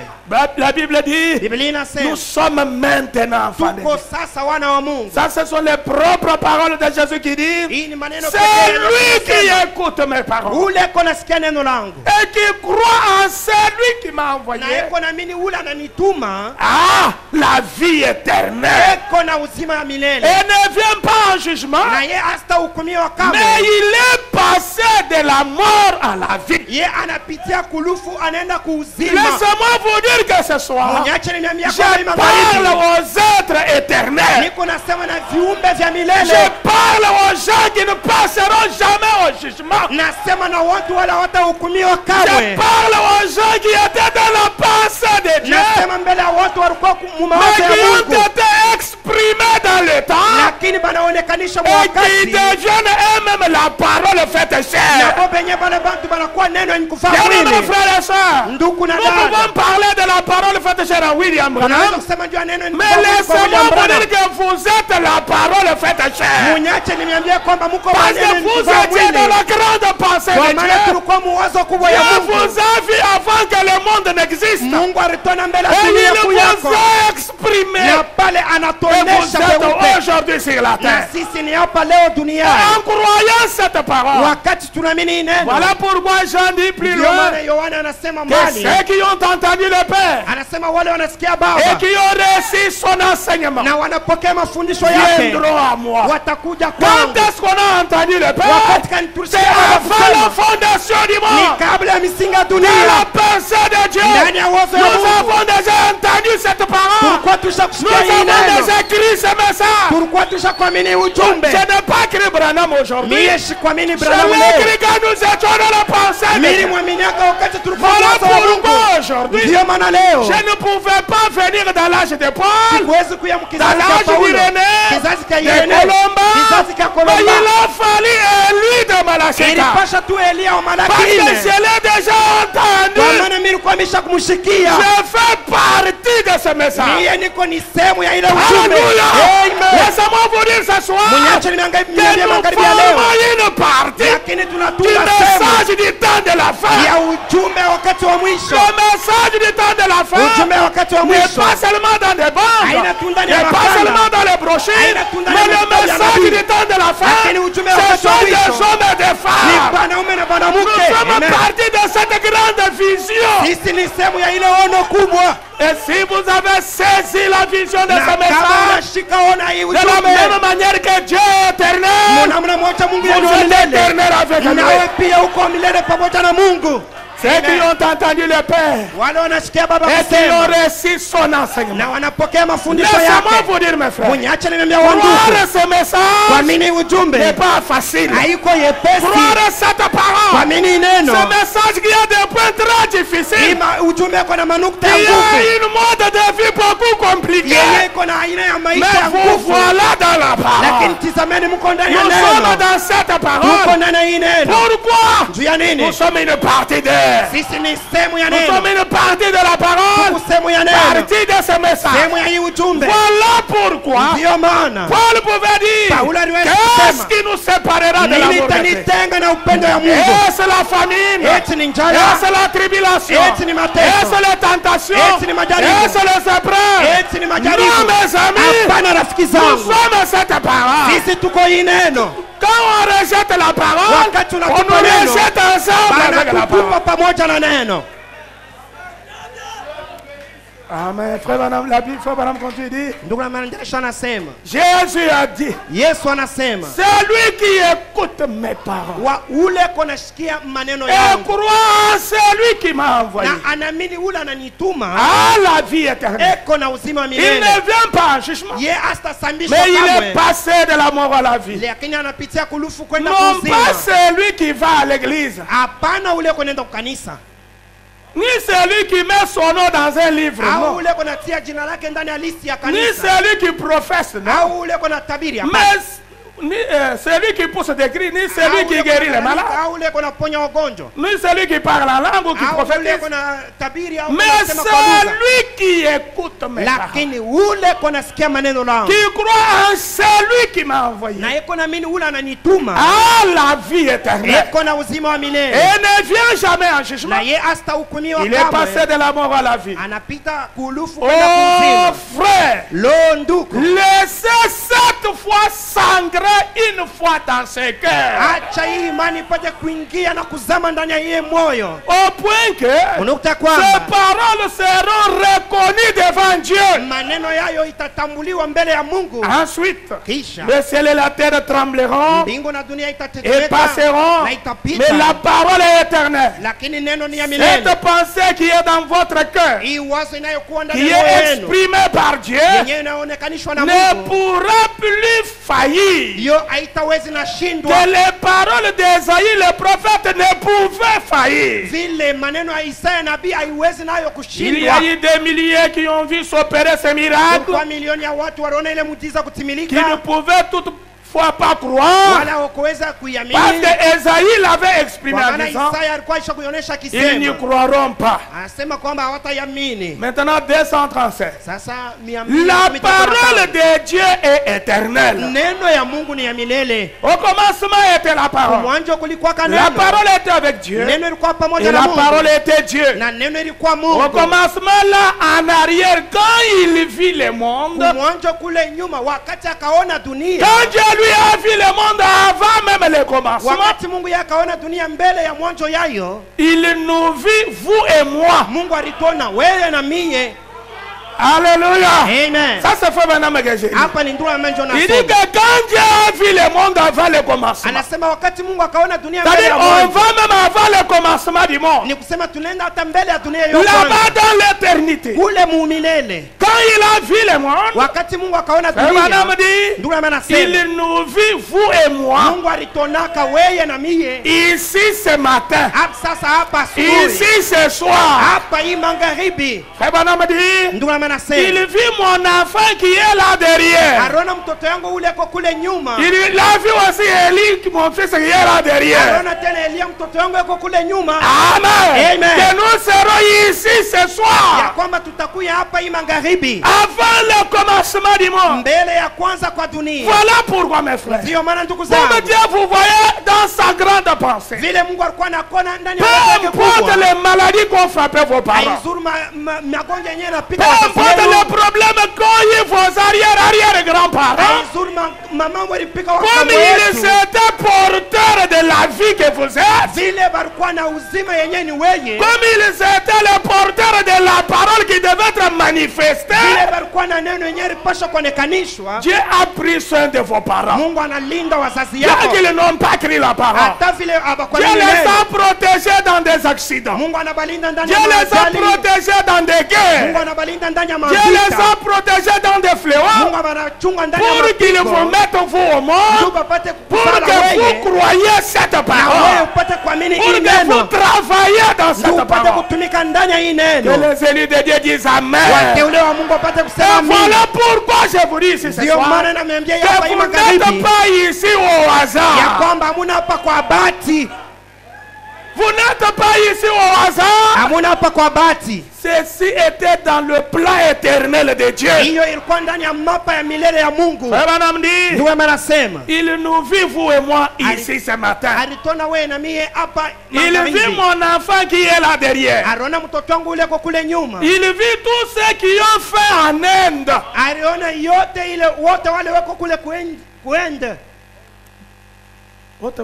La Bible dit, Biblia inasema nous sommes maintenant enfants de tuko Dieu. sasa wana wa Mungu. Ça, ce sont les propres paroles de Jésus qui disent, Hii ni maneno c'est lui qui anasema, écoute mes paroles ule eko nasikia neno langu et qui croit en celui qui m'a envoyé. na eko naamini ule ananituma Ah, la vie éternelle. eko na uzima ya Et milele ne vient pas en jugement, na ye hatahukumiwa mais kamwe. il est passé de la mort à la vie. Ye anapitia kulufu anaenda kuuzima. Laissez-moi vous dire que ce soir, Mwenyeache nimeambia je kwamba parle magharibi aux êtres éternels. niko nasema na viumbe vya Je milele, parle aux gens qui ne passeront jamais au jugement. nasema na watu wala hawatahukumiwa Je kamwe, parle aux gens qui étaient dans la pensée de Dieu, nasema mbele ya watu walikuwa mais mumawazo ya qui ont Mungu, été exprimés dans le temps lakini banaonekanisha et qui wakati deviennent eux-mêmes la parole faite na chair. bo benye bale bantu banakuwa neno yenye kufaa Bien, mes mwili. frères et sœurs, Ndugu na nous dada, pouvons parler de la parole faite chair à William tunaweza Branham, kusema juu ya neno yenye mais kufaa mwili kwa laissez-moi William vous Branham. dire que vous êtes la parole faite chair. Munyache nimeambia kwamba mko Parce maneno que yenye vous kufaa étiez dans mwili, la grande pensée kwa de maana Dieu. tulikuwa muwazo kubwa ya Dieu Mungu. vous a vu avant que le monde n'existe. Mungu alitona mbele Et dunia il kuyako vous a exprimé. na pale Et vous anatuonesha êtes peupe, aujourd'hui sur la na terre. sisi ni hapa leo duniani. En croyant cette parole, Wakati tunaamini hii neno, voilà pourquoi Jean dit plus ndio loin maana Yohana anasema que mbali, ceux qui ont entendu le Père anasema wale wanasikia et Baba qui ont reçu son enseignement na wanapokea mafundisho yake viendront à moi. watakuja Quand kwangu. est-ce qu'on a entendu le Père? Wakati kani C'est tulisikia Baba avant la kusema fondation du ni monde. kabla ya misingi ya Dans dunia, la pensée de Dieu, ndani ya wazo ya nous Mungu avons déjà entendu cette parole. tulikuwa Nous tushakusikia hii avons neno, déjà écrit ce message. tulikuwa tushakuamini Je ujumbe. n'ai pas écrit Branham aujourd'hui. Mie sikuamini Je Branham l'ai leo, écrit quand nous étions dans la pensée de mimi Dieu. mwaminiaka wakati tulikuwa Voilà wazo wa Mungu. pourquoi aujourd'hui, Ndio maana leo je ne pouvais pas venir dans l'âge de Paul, huwezi kuya dans mkizazi cha l'âge Paulo, d'Irénée, kizazi cha de Irene, Colomba, kizazi cha mais Kolomba. il a fallu Élie de Malachika. Ilipasha tu Elia wa Parce Malaki que nne, je l'ai déjà kwa entendu. maana mimi nilikuwa nimeshakumshikia. Je fais partie de ce message. Mie niko ni sehemu ya ile ujumbe. Alléluia. Amen. Laissez-moi vous dire ce soir Mwenyeache que nimeambia nous magharibi ya leo, formons une partie lakini du tunatuna sehemu message du temps de la fin. ya ujumbe wakati wa mwisho. Le message du temps de la fin Ujumbe wakati wa n'est mwisho pas seulement dans des bandes, haina tu ndani ya n'est pas makala, seulement dans les brochures, haina tu ndani mais ya le vitabu vya message nabii. du temps de la fin, Lakini ujumbe ce wakati wa sont des mwisho hommes et des ni femmes. wanaume na Nous wanawake. sommes Amen. partis de cette grande vision. Sisi ni sehemu ya ile ono kubwa, Et si vous avez saisi la vision de na ce kama message, unashika ona hii de la ujumbe, même manière que Dieu est éternel, namna moja Mungu vous yenu êtes milele, éternel avec lui. nawe pia uko milele pamoja na Mungu. Ceux qui ont entendu le Père Wale wanasikia Baba et qui ont kusema reçu son enseignement. na wanapokea mafundisho Laissez-moi yake. vous dire, mes frères, Mwenyeache nimeambia wandugu, croire ce message kuamini n'est ujumbe pas facile. haiko yepesi. Croire cette parole, Kuamini neno, ce message qui a des points très difficiles, ima ujumbe uko na manukta qui ya a nguvu, une mode de vie beaucoup compliquée. yenye iko na aina ya maisha Mais ya vous nguvu, voilà dans la lakini parole. tizameni mko ndani ya Nous sommes neno. dans cette Tuko parole. ndani ya hii neno. Pourquoi? Juu ya Nous nini? sommes une partie d'elle. Sisi ni sehemu ya Nous sommes neno, une partie de la parole, tuko sehemu ya neno, partie de ce message. sehemu ya hii ujumbe. Voilà pourquoi Ndiyo maana Paul pouvait dire, Paulo aliweza qu'est-ce kusema, qui nous séparera de nini l'amour de Dieu? itanitenga na upendo ya Mungu? Est-ce la famine? Eti ni njala, Est-ce la tribulation? eti ni mateso, Est-ce les tentations? eti ni majaribu, Est-ce les épreuves? eti ni Non, majaribu. mes amis, Hapana rafiki nous zangu, sommes cette parole. sisi tuko hii neno. Quand on rejette la parole, Wakati on tunatupa nous neno, rejette ensemble Bana avec la kutupa parole. pamoja na neno. Amen. Frère Branham, la Bible, frère Branham continue dit, Ndugu na maandisho anasema, Jésus a dit, Yesu anasema, celui qui écoute mes paroles wa ule konashikia maneno et yangu croit en celui qui m'a envoyé na anamini ule ananituma a la vie éternelle. eko na uzima wa Il milele. ne vient pas en jugement, Ye astasambishwa mais il est kamwe, passé de la mort à la vie. lakini anapitia kulufu kwenda Non kuzima. pas celui qui va à l'église, Hapana ule kwenda kukanisa, ni celui qui met son nom dans un livre, au non. ule konatia jina lake ndani ya listi ya Ni kanisa, celui qui professe, non. au ule kona tabiri. Hapana. Mais celui qui pousse des cris, ni celui qui guérit les malades, ule kunaponya wagonjwa, ni celui qui parle la langue ou qui ule prophétise, kunatabiri au mais kunasema kwa lugha. celui qui écoute mes paroles, Lakini ule kunasikia maneno langu qui croit en celui qui m'a envoyé, na yeko naamini ule ananituma a la vie éternelle yeko na uzima wa et milele, ne vient jamais en jugement. na ye hatahukumiwa Il est passé kamwe, de la mort à la vie. anapita kuulufu kwenda Oh kuuzima. frère, Lo ndugu, laissez cette foi s'ancrer une fois dans ses cœurs, acha hii imani ipate kuingia na kuzama ndani ya iye moyo, au point que unakuta ces kwamba paroles seront reconnues devant Dieu. maneno yayo itatambuliwa mbele ya Mungu. Ensuite, Kisha le ciel et la terre trembleront mbingu na dunia et itatetemeka passeront, na mais itapita, la parole est éternelle. lakini neno ni ya milele. Cette pensée qui est dans votre cœur, Hii wazo inayokuwa ndani qui ya moyo est wenu, exprimée par Dieu, yenyewe inayoonekana na ne Mungu, pourra plus faillir. hiyo haitawezi na shindwa Que les paroles d'Esaïe, le prophète, ne pouvaient faillir. vile maneno ya Isaya nabii haiwezi nayo Il y a kushindwa. eu des milliers qui ont vu s'opérer ces miracles, Kwa milioni ya watu waliona ile muujiza qui ne kutimilika, pouvaient toutefois pas croire, wala hawakuweza parce kuiamini, que Esaïe l'avait exprimé kwa en maana disant, Isaya alikuwa aisha kuionyesha ils n'y akisema, croiront pas. anasema kwamba hawataiamini. Maintenant, 237. Sasa La parole de Dieu est éternelle. neno ya Mungu ni ya milele. Au commencement était la parole. Mwanzo kulikuwa La neno, parole était avec Dieu. neno ilikuwa Et pamoja na la parole Mungu était Dieu. na neno ilikuwa Au Mungu. commencement là, en arrière, quand il vit le monde, Mwanzo kule nyuma, wakati akaona dunia, quand Dieu lui a vu le monde avant même le commencement, wakati Mungu yeye akaona dunia mbele ya mwanzo yayo, il nous vit, vous et moi. Mungu alituona wewe na mie. Alléluia. Amen. Ça c'est fait maintenant que j'ai dit. Hapa ni ndio amenjo Il dit nasema. que quand Dieu a vu le monde avant le commencement, Anasema wakati Mungu akaona dunia mbele c'est-à-dire ya on mwanzo, va même avant le commencement du monde, ni kusema tunaenda hata mbele ya dunia yote. là-bas dans l'éternité, Kule muumilele, quand il a vu le monde, wakati Mungu akaona frère Branham dunia, dit, ndio anasema il nous vit, vous et moi, Mungu alitonaka wewe na mie. ici ce matin, Hapa sasa, hapa asubuhi, ici ce soir. hapa hii magharibi, Frère Branham dit, ndio il anasema vit mon enfant qui est là derrière. Arona mtoto yangu ule kwa kule nyuma. Il a vu aussi Élie, mon fils qui est là derrière. Arona tena Elia mtoto yangu yuko kule nyuma. Amen. Amen. Que nous serons ici ce Ya soir, kwamba tutakuya hapa hii magharibi, avant le commencement du monde. mbele ya kwanza kwa dunia. Voilà pourquoi, mes frères. Ndio maana ndugu Comme zangu, Dieu, vous voyez dans sa grande pensée, vile Mungu alikuwa anakuona ndani ya peu moyo wake importe kubwa, les maladies qu'ont frappé vos parents, haizuru magonjwa yenyewe peu yanapita wazazi importe les wenu, problèmes qu'ont eu vos arrière-grands-parents, haizuru mamambo ilipika comme wakambo ils wetu, étaient porteurs de la vie que vous êtes, vile walikuwa na uzima yenyewe ni weye, comme ils étaient les porteurs de la parole qui devait être manifestée, vile walikuwa na neno yenyewe lipasha kuonekanishwa. Dieu a pris soin de vos parents. Mungu analinda wazazi Bien yao, qu'ils n'ont pas crié la parole, hata vile abakuwa Dieu na les neno. a protégés dans des accidents. Mungu anabalinda ndani Dieu ya les a maajali. protégés dans des Mungu guerres. anabalinda ndani ya Dieu les mavita. a protégés dans des fléaux Mungu anachunga ndani ya pour qu'ils mapigo. vous mettent vous au monde, Mungu apate pour kusala que wewe, vous croyiez cette na wewe parole, upate kuamini pour hii que vous neno, travaillez dans ndio cette upate parole. kutumika ndani ya hii Que neno. les élus de Dieu disent Amen. Wateule wa Mungu wapate kusema Et amina. voilà pourquoi je vous dis ici ce Ndio soir maana nameambia que hapa hii vous magharibi n'êtes pas ici au ya hasard. kwamba hamuna hapa kwa bahati, Vous n'êtes pas ici au hasard. hamuna hapa kwa bahati. Ceci était dans le plan éternel de Dieu. Hiyo ilikuwa ndani ya mapa ya milele ya Mungu. Frère Branham dit, Ndio anasema il nous vit, vous et moi, ici ce matin. alitona wewe na mie hapa Il vit magharibi. mon enfant qui est là derrière. Aliona mtoto wangu ule kwa kule nyuma. Il vit tous ceux qui ont fait en Inde. Aliona yote ile, wote wale wako kule kuenda, wote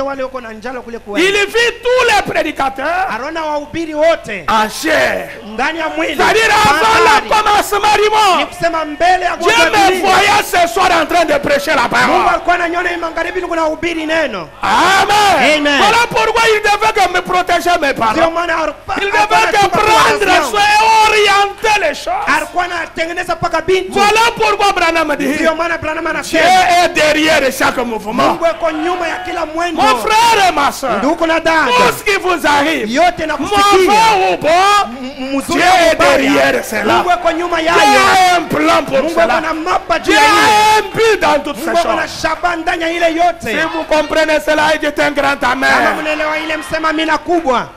wale wako na njala kule Il kuenda. vit tous les prédicateurs Aliona wahubiri wote en chair. ndani ya mwili. C'est-à-dire avant le commencement du Ni monde. kusema mbele ya Dieu Mungu me dunia. voyait ce soir en train de prêcher la Mungu parole. alikuwa ananiona hii magharibi niko nahubiri neno. Amen. Amen. Voilà pourquoi il devait que me protéger mes Ndio parents. maana Il devait que prendre soin et orienter les choses. alikuwa anatengeneza paka bintu. Voilà pourquoi Branham dit, Ndio maana Branham Dieu anasema est derrière chaque mouvement. Mungu yuko nyuma ya kila mwendo. Mon frère et ma soeur, Ndugu na dada, tout ce qui vous arrive, yote na mauvais kusikia ou bon, mzuri Dieu au est mbaya, derrière cela. Mungu yuko nyuma Dieu yayo. a un plan pour Mungu cela. ana mapa juu Dieu ya hiyo. a un but huile dans toutes ces Mungu ako na choses. shaba ndani ya ile Si yote. vous comprenez cela, dites un grand Kama amen. mnaelewa ile msema amina kubwa.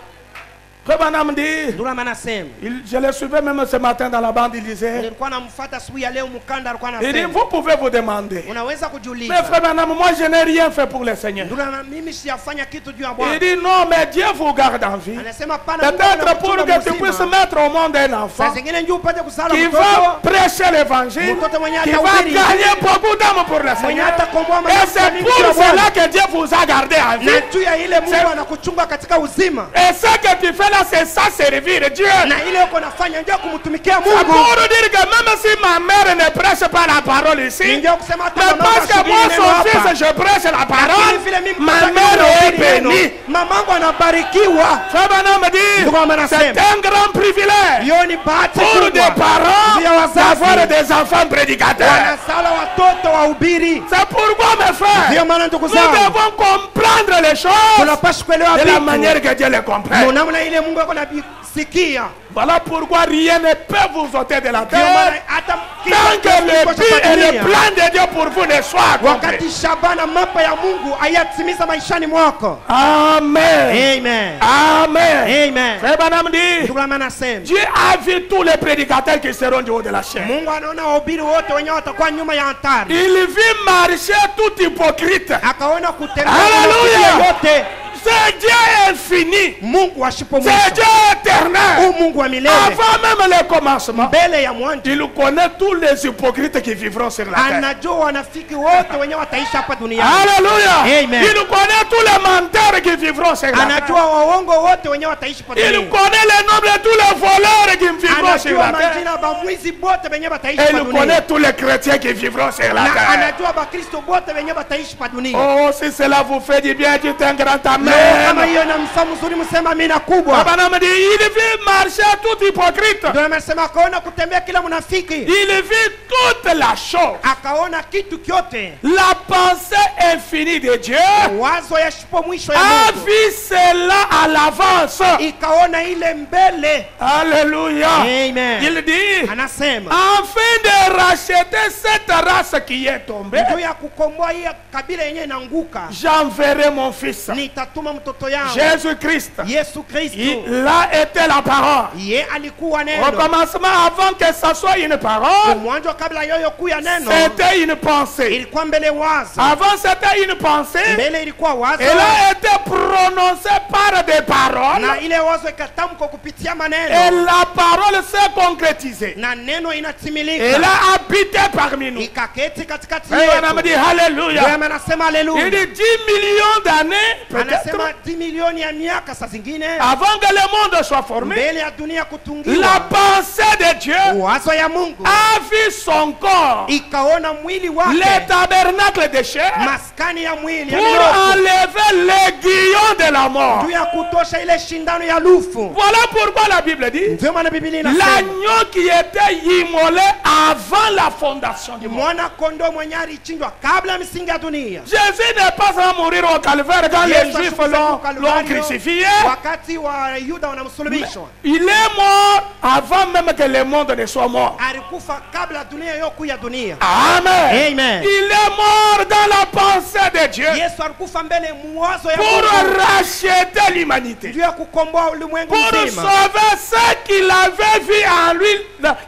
Frère Branham dit, Ndio maana nasema. je le suivais même ce matin dans la bande, il disait, Nilikuwa namfuata asubuhi ya leo mkanda alikuwa il dit, anasema. vous pouvez vous demander, Unaweza mais kujiuliza. frère Branham, moi je n'ai rien fait pour le Seigneur. Ndio maana mimi siyafanya kitu juu ya Il Bwana. dit, non, mais Dieu vous garde en vie. Anasema pana Mungu Peut-être pour anakuchunga que tu puisses mzima. mettre au monde un enfant Saa zingine njoo upate kusala qui mtoto va prêcher l'évangile, Mtoto mwenye qui va atahubiri. gagner beaucoup d'âmes pour le mwenye Seigneur. atakomboa Et maisha c'est mingi pour ya Bwana. cela que Dieu vous a gardé en vie. Na juu ya ile Mungu C'est- anakuchunga katika uzima. Et ce que tu fais là, c'est ça servir Dieu. Na ile uko nafanya ndio kumtumikia C'est Mungu. pour dire que même si ma mère ne prêche pas la parole ici, Ndio kusema hata mais mama parce que moi, neno son hapa. fils, je prêche la Lakini parole, vile mimi ma mtaki mère est kuhubiri neno, bénie. mamangu anabarikiwa. Frère Branham dit, Ndugu wangu c'est anasema. un grand privilège Hiyo ni bahati pour des kubwa. parents Ndio wazazi. d'avoir des enfants prédicateurs. Wanasala watoto wahubiri. C'est pourquoi, mes frères, Ndio maana ndugu nous zangu devons comprendre les choses tunapaswa kuelewa de la vitu manière que Dieu les comprend. namna ile Mungu ako nabisikia. Voilà pourquoi rien ne peut vous ôter de la Ndio maana terre hata tant que le but et le plan de Dieu pour vous ne soient accomplis. wakati Shabana mapa ya Mungu ayatimiza maishani mwako. Amen. Amen. Amen. Amen. Frère Branham dit, Ndugu yangu anasema Dieu a vu tous les prédicateurs qui seront du haut de la chaîne. Mungu anaona wahubiri wote wenyewe watakuwa nyuma ya altari. Il vit marcher tout hypocrite. Akaona kutembea Hallelujah. na yote. C'est Dieu infini. Mungu asipo C'est mwisho. Dieu éternel. Huu Mungu wa milele. Avant même le commencement, Mbele ya mwanzo il connaît tous les hypocrites qui vivront sur la terre. anajua wanafiki wote wenyewe wataishi hapa duniani. Alléluia. Amen. Il connaît tous les menteurs qui vivront sur la terre. Anajua waongo wote wenyewe wataishi hapa Il duniani. connaît le nombre de tous les voleurs qui vivront sur Anajua la terre. majina ba mwizi bote wenyewe wataishi Et hapa il duniani. connaît tous les chrétiens qui vivront sur la Na terre. anajua bakristo bote wenyewe wataishi hapa duniani. Oh, si cela vous fait du bien, dites un grand Leo kama amen. hiyo inamsa mzuri msema amina kubwa. Baba me dit, il vit marcher tout hypocrite. Ndio amesema akaona kutembea kila mnafiki. Il vit toute la chose. Akaona kitu kyote. La pensée infinie de Dieu Wazo ya shipo mwisho ya a Mungu. vu cela à l'avance. Ikaona ile mbele. Alléluia. Amen. Il dit, Anasema afin de racheter cette race qui est tombée, juu ya kukomboa hii kabila yenyewe inaanguka. j'enverrai mon fils, Nitatuma mtoto yangu Jésus-Christ. Yesu Kristo. Il a été la parole. Ye alikuwa Au neno. commencement, avant que ça soit une parole, Mwanzo kabla yoyo kuya neno c'était une pensée. ilikuwa mbele wazo. Avant, c'était une pensée. Mbele ilikuwa wazo. Elle a été prononcée par des paroles. Na ile wazo ikatamkwa kupitia Et maneno. la parole s'est concrétisée. Na neno Elle inatimilika. a habité parmi nous. Ikaketi katikati Et on a yetu. dit Ndio Alléluia. anasema Il haleluya. dit 10 millions d'années, peut-être, Anasema 10 milioni ya miaka saa zingine avant que le monde soit formé, mbele ya dunia la kutungiwa. pensée de Dieu Wazo ya Mungu a vu son corps, ikaona mwili le wake, tabernacle de chair, maskani ya mwili ya pour milofu, enlever l'aiguillon de la mort. juu ya kutosha ile shindano ya lufu. Voilà pourquoi la Bible dit Ndio maana Biblia inasema l'agneau qui était immolé avant la fondation du monde. mwana kondoo mwenye alichinjwa kabla ya misingi ya dunia. Jésus n'est pas allé mourir au calvaire quand les Yesu Juifs ashuka l'ont Kalvario crucifié. wakati wa Yuda wanamsulubishwa. Il est mort avant même que le monde ne soit mort. Alikufa kabla dunia yoku ya dunia. Amen. Amen. Il est mort dans la pensée de Dieu Yesu alikufa mbele mwazo ya pour Mungu racheter l'humanité, juu ya kukomboa ulimwengu pour mzima, sauver ceux qu'il avait vu en lui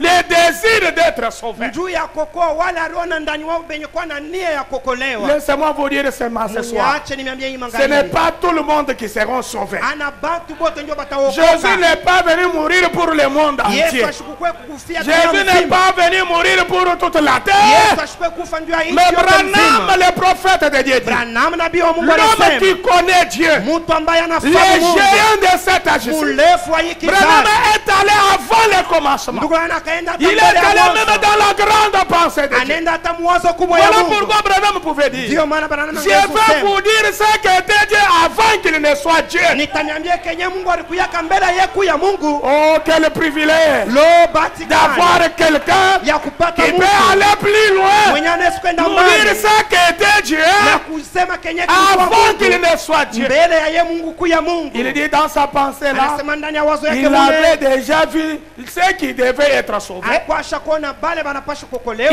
le désir d'être sauvé. juu ya kokoa wale aliona ndani wao benye kuwa na nia ya kokolewa. Laissez-moi vous dire ce soir, Mniache niambie hii ce n'est magharibi. pas tout le monde qui seront sauvés. Ana bantu bote ndio Jésus bataokoka. n'est pas venu mourir pour le monde Yesu entier. ashukue kufia dunia Jésus n'est mzima. pas venu mourir pour toute la Yesu terre. ashukue kufa ndio ya nchi Mais yote Branham, mzima. le prophète de Dieu, dit, Branham nabii wa Mungu l'homme anasema qui connaît Dieu, mtu ambaye les anafahamu Mungu, géants de cet âge, urefu wa hii Branham kizazi. est allé avant le commencement. Ndugu yangu akaenda hata Il est mbele ya allé même mwanzo. dans la grande pensée de Dieu. Anaenda hata mwazo kubwa ya Voilà Mungu. pourquoi Branham pouvait dire, Ndio maana Branham je vais vous dire ce qu'était Dieu avant qu'il ne soit Dieu. nitaniambia kenye Mungu alikuyaka mbele yeku ya Mungu. Oh, quel privilège Lo bahati gani d'avoir quelqu'un ya kupata qui mtu peut aller plus loin, mwenye anaweza kwenda nous dire mbali ce qu'était Dieu na kusema kusema kenye kilikuwa avant qu'il Mungu ne soit Dieu. mbele ya ye Mungu kuya Mungu. Il dit dans sa pensée là, Anasema ndani ya wazo yake il avait mule déjà vu ceux qui devaient être sauvés. akwasha kuona bale banapasha kukolewa.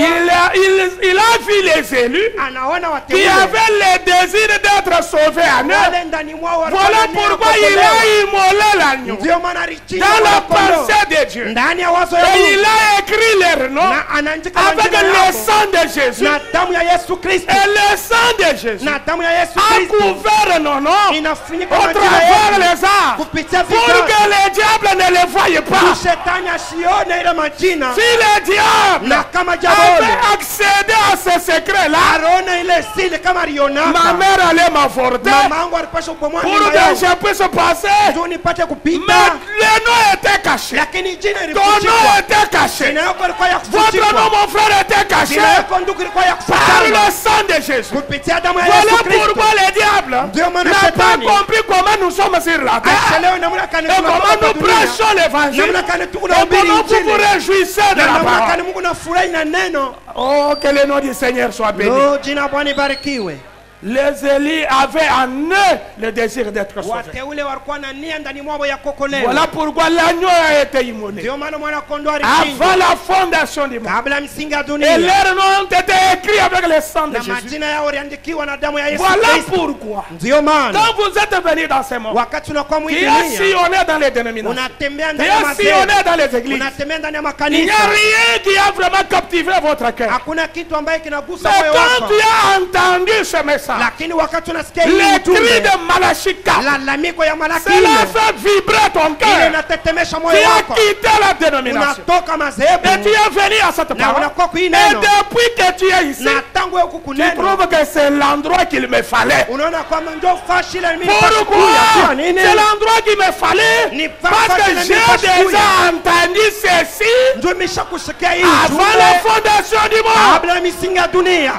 Il a vu les élus Anaona qui wateule avaient le désir d'être sauvés à eux. wale ndani mwao walikuwa Voilà na nia ya pourquoi il kuokolewa. a immolé l'agneau Ndio maana alichinja dans la mwana-kondoo pensée de Dieu. ndani ya wazo ya Et Mungu. il a écrit leur nom Na anaandika avec majina le yao sang de Jésus. na damu ya Yesu Kristo. Et le sang de Jésus Na damu ya Yesu a Kristo couvert nos noms inafunika au majina travers yetu les arts kupitia pour vidole. que le diable ne les voie pas. Shetani asione ile majina. Si le diable Na kama jabole avait accédé à ce secret-là, arona ile siri kama ma alionaka, mère allait m'avorter mama yangu alipasha kubomoa pour mimba que yangu je puisse passer. ndio nipate Mais kupita, le nom était caché. lakini jina Ton nom ilifichwa. était caché. Jina yako ilikuwa ya Votre nom, kufichwa. mon frère, était caché Jina yako ndugu ilikuwa ya par kufichwa le sang de Jésus. kupitia damu ya Voilà Yesu Kristo. pourquoi le diable Ndio maana n'a pas shetani compris comment nous sommes sur la terre achelewe namna kani et comment tunatoka nous dunia, prêchons l'évangile namna kani tuko et na ubiri comment vous vous injili, réjouissez de na la namna parole. kani Mungu nafurahi na neno. Oh, que le nom du Seigneur soit béni. Lo, jina la Bwana ibarikiwe. Les Élis avaient en eux le désir d'être sauvés. Wateule walikuwa na nia ndani mwao ya kuokolewa. Voilà pourquoi l'agneau a été immolé Ndio maana mwana kondoo alichinjwa avant la fondation du monde. kabla msingi ya Et dunia, leurs noms ont été écrits avec le sang de na Jésus. majina yao yaliandikiwa na damu ya Yesu Voilà Kristo. pourquoi, Ndio maana quand vous êtes venus dans ce monde, wakati unakuwa qui mwingi est dunia, sillonné dans les dénominations, unatembea qui ndani ya est madhehebu, sillonné dans les églises, unatembea ndani ya il n'y makanisa, a rien qui a vraiment captivé votre cœur. hakuna kitu ambaye kinagusa Mais moyo quand wako. tu as entendu ce message, Lakini wakati unasikia hii les cris ujumbe, de Malachie 4, lalamiko ya Malaki cela ile, fait vibrer ton ile cœur. inatetemesha Tu moyo as wako, quitté la dénomination. unatoka madhehebu Et tu es venu à cette na parole. unakuwa kwa hii Et neno, depuis que tu es ici, na tangu huku tu kuneno trouves que c'est l'endroit qu'il me fallait. unaona kwamba ndio fashi ile mimi nipashe Pourquoi? kuya. Kwa nini? C'est l'endroit qu'il me fallait. Ni Parce fashi que ile j'ai mimi nipashe déjà kuya. entendu ceci Ndio nimeshakusikia hii avant la ujumbe fondation du monde. kabla ya misingi ya dunia.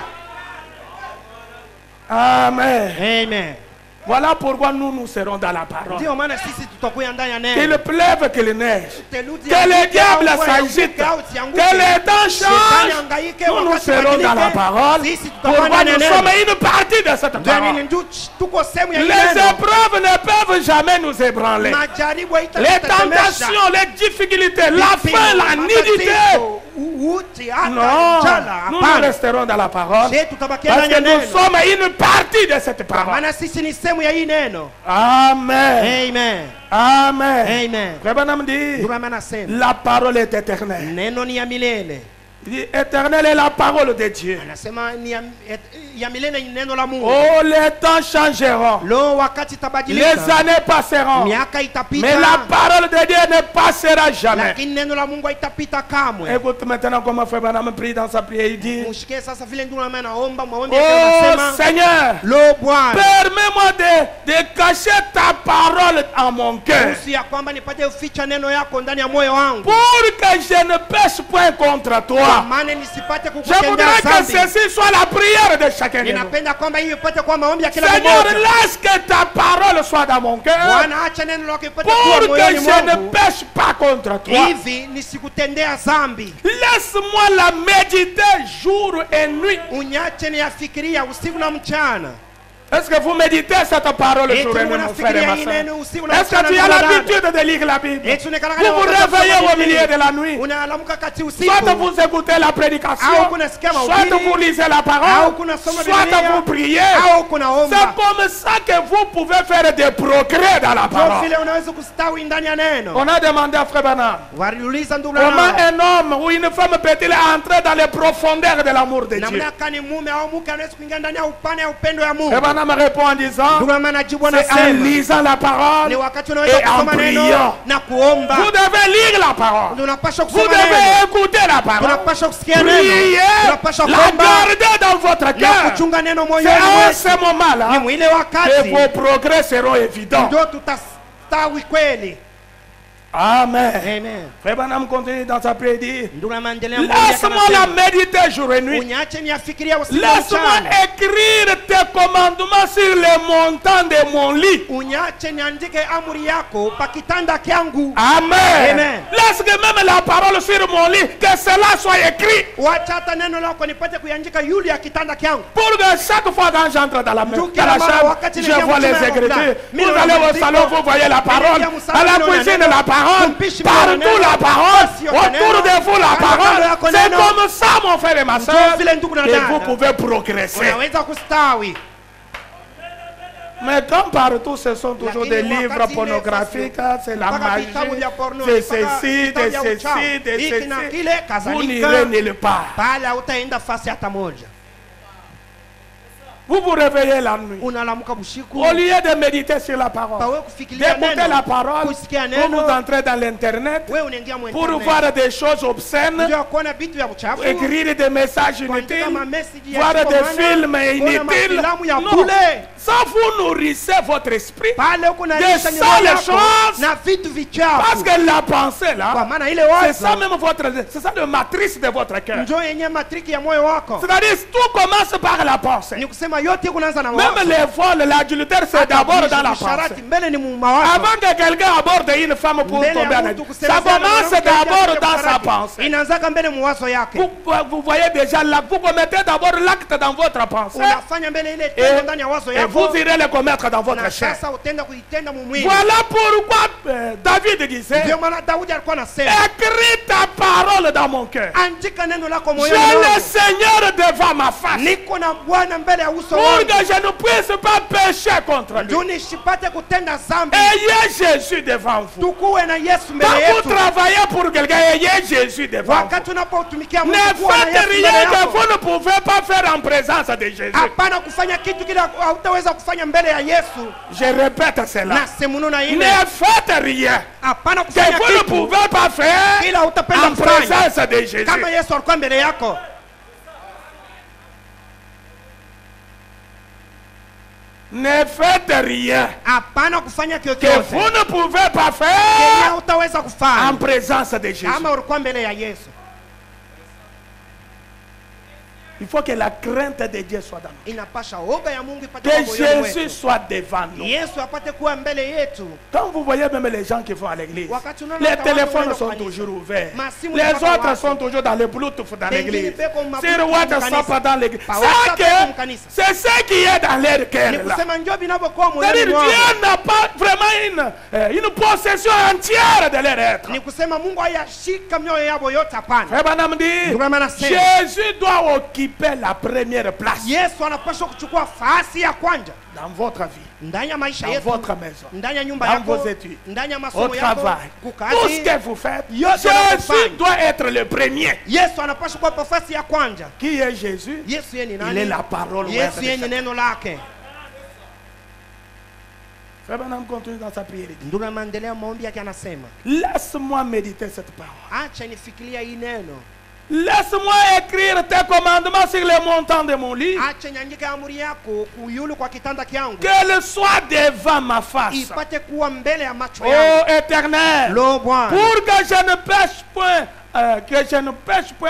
Amen. Amen. Voilà pourquoi nous serons dans la parole. Ndio maana sisi tutakuya ndani ya Qu'il neno. pleuve, qu'il neige. Theluji Que le ianguke diable au mvua s'agite. ianguke au isianguke. Que les temps Shetani changent. angaike, Nous wakati serons dans la ubadilike. parole. Sisi tutakuwa Pourquoi ndani ya nous neno. sommes une partie de cette Ndio nini parole. ndio tuko sehemu ya hii Les neno. épreuves ne peuvent jamais nous ébranler. Majaribu Les haitatetemesha. tentations, les difficultés, la faim, la nudité. Uti, hata Non, njala, nous hapana. resterons dans la parole. Je tutabakia Parce ndani ya que nous neno. sommes une partie de cette parole. Maana sisi ni sehemu ya hii neno. Amen. Amen. Amen. Amen. Frère Branham dit, Ndugu anasema la parole est éternelle. neno ni ya milele. Il dit, éternelle est la parole de Dieu. Anasema ni ya milele ni neno la Mungu. Oh, les temps changeront. Lo, wakati Les itabadilika, années passeront. miaka itapita, Mais la parole de Dieu ne passera jamais. lakini neno la Mungu haitapita kamwe. Écoute maintenant comment Frère Branham prie dans sa prière. Il dit, Mushikie sasa vile ndugu anaomba maombi oh yake, anasema Seigneur, lo Bwana, permets-moi de cacher ta parole en mon cœur. ruhusu ya kwamba nipate uficha neno yako ndani ya moyo wangu, Pour que je ne pêche point contre kwa toi. maana nisipate Je kukutendea voudrais que dhambi. ceci soit la prière de chacun de nous. Ninapenda kwamba hiyo ipate kuwa maombi ya kila Seigneur, mmoja. laisse que ta parole soit dans mon cœur. Bwana, acha neno lako ipate kuwa Pour que moyoni je ne mwangu, pêche pas contre toi. hivi nisikutendea dhambi. Laisse-moi la méditer jour et nuit. Unyache niyafikiria usiku na mchana. Est-ce que vous méditez cette parole Eti jour et nuit, mon frère et unafikiria ma hii soeur? neno usiku na Est-ce que mchana, tu as ndugu dada? l'habitude de lire la Bible? Eti unakaa Vous vous réveillez au milieu de la nuit. Unaamka kati Soit usiku, vous écoutez la prédication, au kunasikia soit mahubiri, vous lisez la au parole, kunasoma soit Biblia, vous priez. au kunaomba. C'est comme ça que vous pouvez faire des progrès dans la Ndio parole. vile unaweza kustawi ndani ya neno. On a demandé à Frère Branham, Waliuliza ndugu comment yangu, un homme ou une femme peut-il entrer dans les profondeurs de l'amour de Dieu? namna gani mume au mke anaweza kuingia ndani ya upana ya upendo ya Mungu? Frère Branham répond en disant, Ndugu yangu anajibu c'est en anasema, lisant la ni parole wakati unaweza et en kusoma neno priant. na kuomba. Vous devez lire la parole. Tunapaswa Vous kusoma devez neno, écouter la parole. tunapaswa kusikia neno, Prier, tunapaswa la kuomba garder dans votre na cœur. kuchunga neno C'est moyoni à mwetu. ce moment-là Ni mwile que wakati vos progrès seront évidents. ndio tutastawi kweli. Amen. Amen. Frère Branham continue dans sa prière, dit, Ndugu anaendelea maombi yake laisse-moi la anasema, méditer jour et nuit. uniache niafikiria usiku na Laisse-moi mchana. écrire tes commandements sur les montants de mon lit. Uniache niandike amri yako pa kitanda kyangu. Amen. Amen. Laisse que même la parole sur mon lit, que cela soit écrit. Wacha hata neno lako nipate kuandika yule ya kitanda kyangu. Pour que chaque fois quand j'entre dans la Ndugu, dans la kila mara chambre, wakati je naingia vois les mchana écritures. yangu, Vous mimi allez au naandika, salon, vous voyez la parole. naingia msalani, À la naona cuisine, neno, la parole. kumpishi Partout naona la neno, parole. basi yote Autour neno, de vous la kando parole. yako C'est neno. comme ça, mon frère et ma soeur, Ndio vile ndugu na que dada. vous pouvez progresser. Unaweza kustawi. Mais comme partout, ce sont toujours Lakini des livres wakati ile pornographiques, c'est la mpaka magie, vitabu vya porno, c'est mpaka ceci, vitabu de vya ceci, uchawi, de hiki na ceci. kile, Vous kadhalika. n'irez nulle part. Pale hautaenda fasi hata moja. Vous vous réveillez la nuit. Unalamuka usiku. Au lieu de méditer sur la parole, Pawe kufikiria d'écouter neno. la parole, Kusikia vous neno. vous entrez dans l'internet Wewe unaingia mu pour internet. voir des choses obscènes, Ndio kuona vitu vya uchafu. écrire des messages Kuandika inutiles, mamessage ya voir des kukomana, films kuona inutiles. mafilamu ya Non, bure. ça vous nourrissez votre esprit. Pale huko Des nalisha sales nyumba yako choses. na vitu vichafu. Parce que la pensée Kwa là, maana ile c'est wazo ça même votre, c'est ça le matrice de votre cœur. ndio yenye matriki ya moyo wako. C'est-à-dire tout commence par la pensée. Ni kusema yote kunaanza na Même mawazo. les vols, l'adultère, c'est d'abord dans la Usharati pensée. mbele ni mu mawazo. Avant que quelqu'un aborde une femme pour Mbele tomber ya en mtu adultère, kusema ça commence sana, d'abord mwanamke dans sa usharati. pensée. Inaanzaka mbele mawazo yake. Vous voyez déjà là, vous commettez d'abord l'acte dans votre pensée Unafanya mbele ile tendo ndani ya wazo et yako. vous irez le commettre dans votre Na chair. sasa utenda kuitenda mu mwili. Voilà pourquoi David disait, Ndio maana Daudi alikuwa anasema, écris ta parole dans mon cœur. andika neno lako J'ai moyoni le mwangu. Seigneur devant ma face. Niko na Bwana mbele ya uso Pour wangu. que je ne puisse pas pécher contre lui. Ndio nisipate kutenda dhambi. Ayez Jésus devant vous. Tukuwe na Yesu mbele Quand vous yetu. travaillez pour quelqu'un, ayez Jésus devant vous. Wakati unapotumikia Mungu, Ne kuwa na faites Yesu mbele rien que yako. vous ne pouvez pas faire en présence de Jésus. Hapana kufanya kitu kile hautaweza kufanya mbele ya Yesu. Je répète cela. Na semununa Ne ile. faites rien Hapana que kufanya vous ne kitu pouvez pas faire kila utapenda en kufanya présence de Jésus. kama Yesu alikuwa mbele yako. Ne faites rien Hapana kufanya que chochote vous ne pouvez pas kenye faire utaweza en kufanya présence de Jésus. kama ulikuwa mbele ya Yesu. Il faut que la crainte de Dieu soit dans nous. Inapasha oga ya Mungu ipate Que kwa moyoni Jésus mwetu. soit devant nous. Yesu apate kuwa mbele yetu. Quand vous voyez même les gens qui vont à l'église, Wakati unaona les watu téléphones wanaenda sont kanisa. toujours ouverts. Masimu Les ni mpaka autres watu. sont toujours dans le Bluetooth dans Pengine l'église. peko mabutu Sur WhatsApp mkanisa. dans l'église. Pa WhatsApp peko mkanisa. C'est ce qui est dans leur Ni cœur là. kusema njoo vinavyokuwa C'est-à-dire moyoni mwao. Dieu n'a pas vraiment une possession entière de leur être. Ni kusema Mungu hayashika mioyo yao yote, hapana. Frère Branham dit, Ndugu Branham anasema, Jésus doit occuper la première place Yesu anapaswa kuchukua fasi ya kwanza dans votre vie, ndani ya maisha dans yetu, votre maison, ndani ya nyumba dans yako, vos études, ndani ya au masomo yako, travail. Tout ce kukazi. que vous faites, Yote Jésus unapofanya. doit être le premier. Yesu anapaswa kuwa nafasi ya kwanza. Qui est Jésus? Yesu yeye ni Il nani? est la parole. Yesu yeye ni neno lake. Frère Branham continue dans sa prière. Il dit, Ndio maendeleo maombi yake anasema, laisse-moi méditer cette parole. acha nifikiria hii neno. Laisse-moi écrire tes commandements sur les montants de mon lit. Acha niandike amri yako kuyulu kwa kitanda kyangu. Qu'elle soit devant ma face. Ipate kuwa mbele ya macho Ô yangu. Éternel, Lo Bwana. pour que je ne pêche point,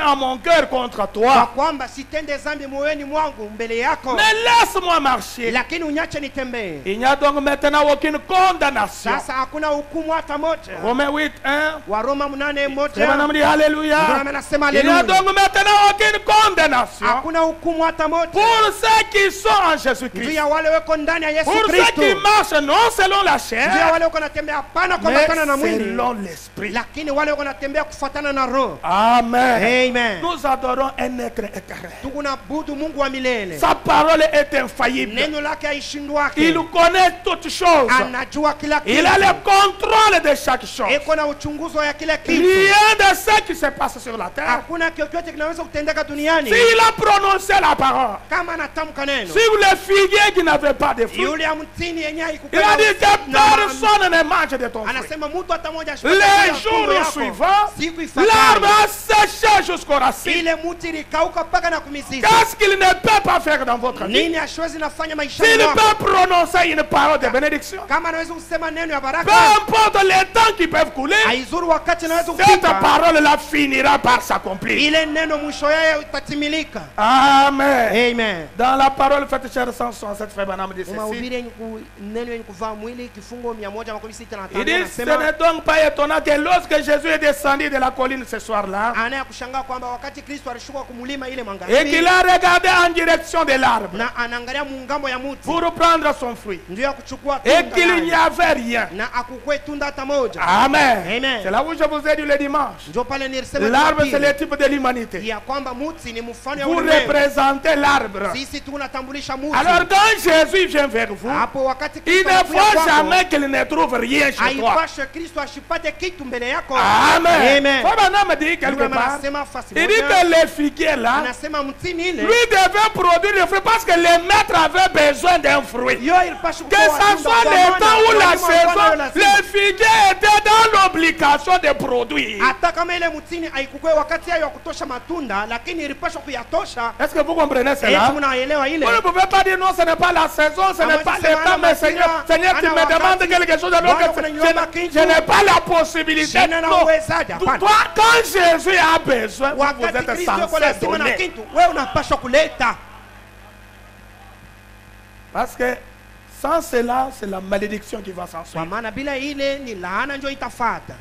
en mon cœur contre Kwa toi. kwamba sitende dhambi moyoni mwangu mbele yako. Mais laisse-moi marcher. Lakini unyache nitembee. Il n'y a donc maintenant aucune condamnation. Sasa hakuna hukumu hata moja. Romains 8, 1. Waroma 8:1. Branham dit Alléluia. Ndio anasema Il n'y a haleluya. donc maintenant aucune condamnation Hakuna hukumu hata moja. pour ceux qui sont en Juu Jésus-Christ. ya wale wako ndani ya Yesu Pour ceux Kristo. qui marchent non selon la Juu ya chair, wale wako natembea hapana mais kuambatana na mwili, selon l'esprit. lakini wale wako natembea kufuatana na roho. Amen. Amen. Nous adorons un être éternel. Tunabudu Mungu wa milele. Sa parole est infaillible. Neno lake haishindwake. Il connaît toutes choses. Anajua kila kitu. Il a le contrôle de chaque chose. Eko na uchunguzi wa kila kitu. Rien de ce qui se passe sur la terre. Hakuna chochote kinaweza kutendeka duniani S'il a prononcé la parole, kama anatamka neno. si le figuier qui n'avait pas de fruits, Yule ya mtini yenye il haikuwa a dit que na personne ne mange de ton fruit. anasema mtu hata mmoja Les jours suivants, siku la l'arbre hayo. a séché jusqu'aux racines. Ile muti ilikauka mpaka na kumizizi. Qu'est-ce qu'il ne peut pas faire dans votre vie? Nini hashwezi nafanya maisha S'il yako? peut prononcer une parole de bénédiction, Kama anaweza kusema neno ya peu baraka, importe les temps qui peuvent couler, haizuru wakati anaweza cette kufika. parole-là finira par s'accomplir. Ile neno mwisho yake itatimilika. Amen. Amen. Dans la parole faite chair 167, frère Branham dit ceci. Mahubiri yenye neno yenye kuvaa mwili kifungo 165 Il dit, ce anasema, n'est donc pas étonnant que lorsque Jésus est descendu de la colline ce soir-là, anaya kushangaa kwamba wakati Kristo alishuka kumlima ile et magharibi qu'il a regardé en direction de l'arbre na anaangalia mungambo ya muti pour prendre son fruit, ndio ya kuchukua et tunda qu'il n'y nayo, avait rien. na akukwe tunda hata moja. Amen. Amen. C'est là où je vous ai dit le dimanche. Ndio pale nilisema L'arbre, c'est Jumapili, le type de l'humanité. ya kwamba muti ni mfano ya Vous ulimwengu. représentez l'arbre. Sisi tunatambulisha muti. Alors quand Jésus vient vers vous, Hapo wakati il Kristo ne anakuja faut kwako, jamais qu'il ne trouve rien chez toi. haipashe Kristo ashipate kitu mbele yako. Amen. Amen. Frère Branham dit quelque Ndio part, anasema fasi il dit moja, que les figuiers là, anasema mtini ile lui devait produire des fruits parce que les maîtres avaient besoin d'un fruit. yo ilipashe Que kuwa ce matunda soit kwa le maana temps ou la walimu walikuwa nayo saison, lazima. les figuiers étaient dans l'obligation de produire. Hata kama ile mtini haikukwe wakati hayo ya kutosha matunda, lakini ilipaswa kuyatosha. Est-ce que vous comprenez cela? Eti mnaelewa ile? Vous ne pouvez pas dire non, ce n'est pas la saison, ce n'est pas le temps, mais Seigneur, Seigneur, tu me demandes quelque chose alors que je n'ai pas la possibilité. Sina na Non. uwezaji, hapana. Toi, quand Jésus a besoin, vous Wakati êtes Kristo yuko censé lazima na donner. kitu, wewe unapaswa kuleta. Parce que sans cela, c'est la malédiction qui va Kwa s'ensuivre. maana bila ile ni laana ndio itafata.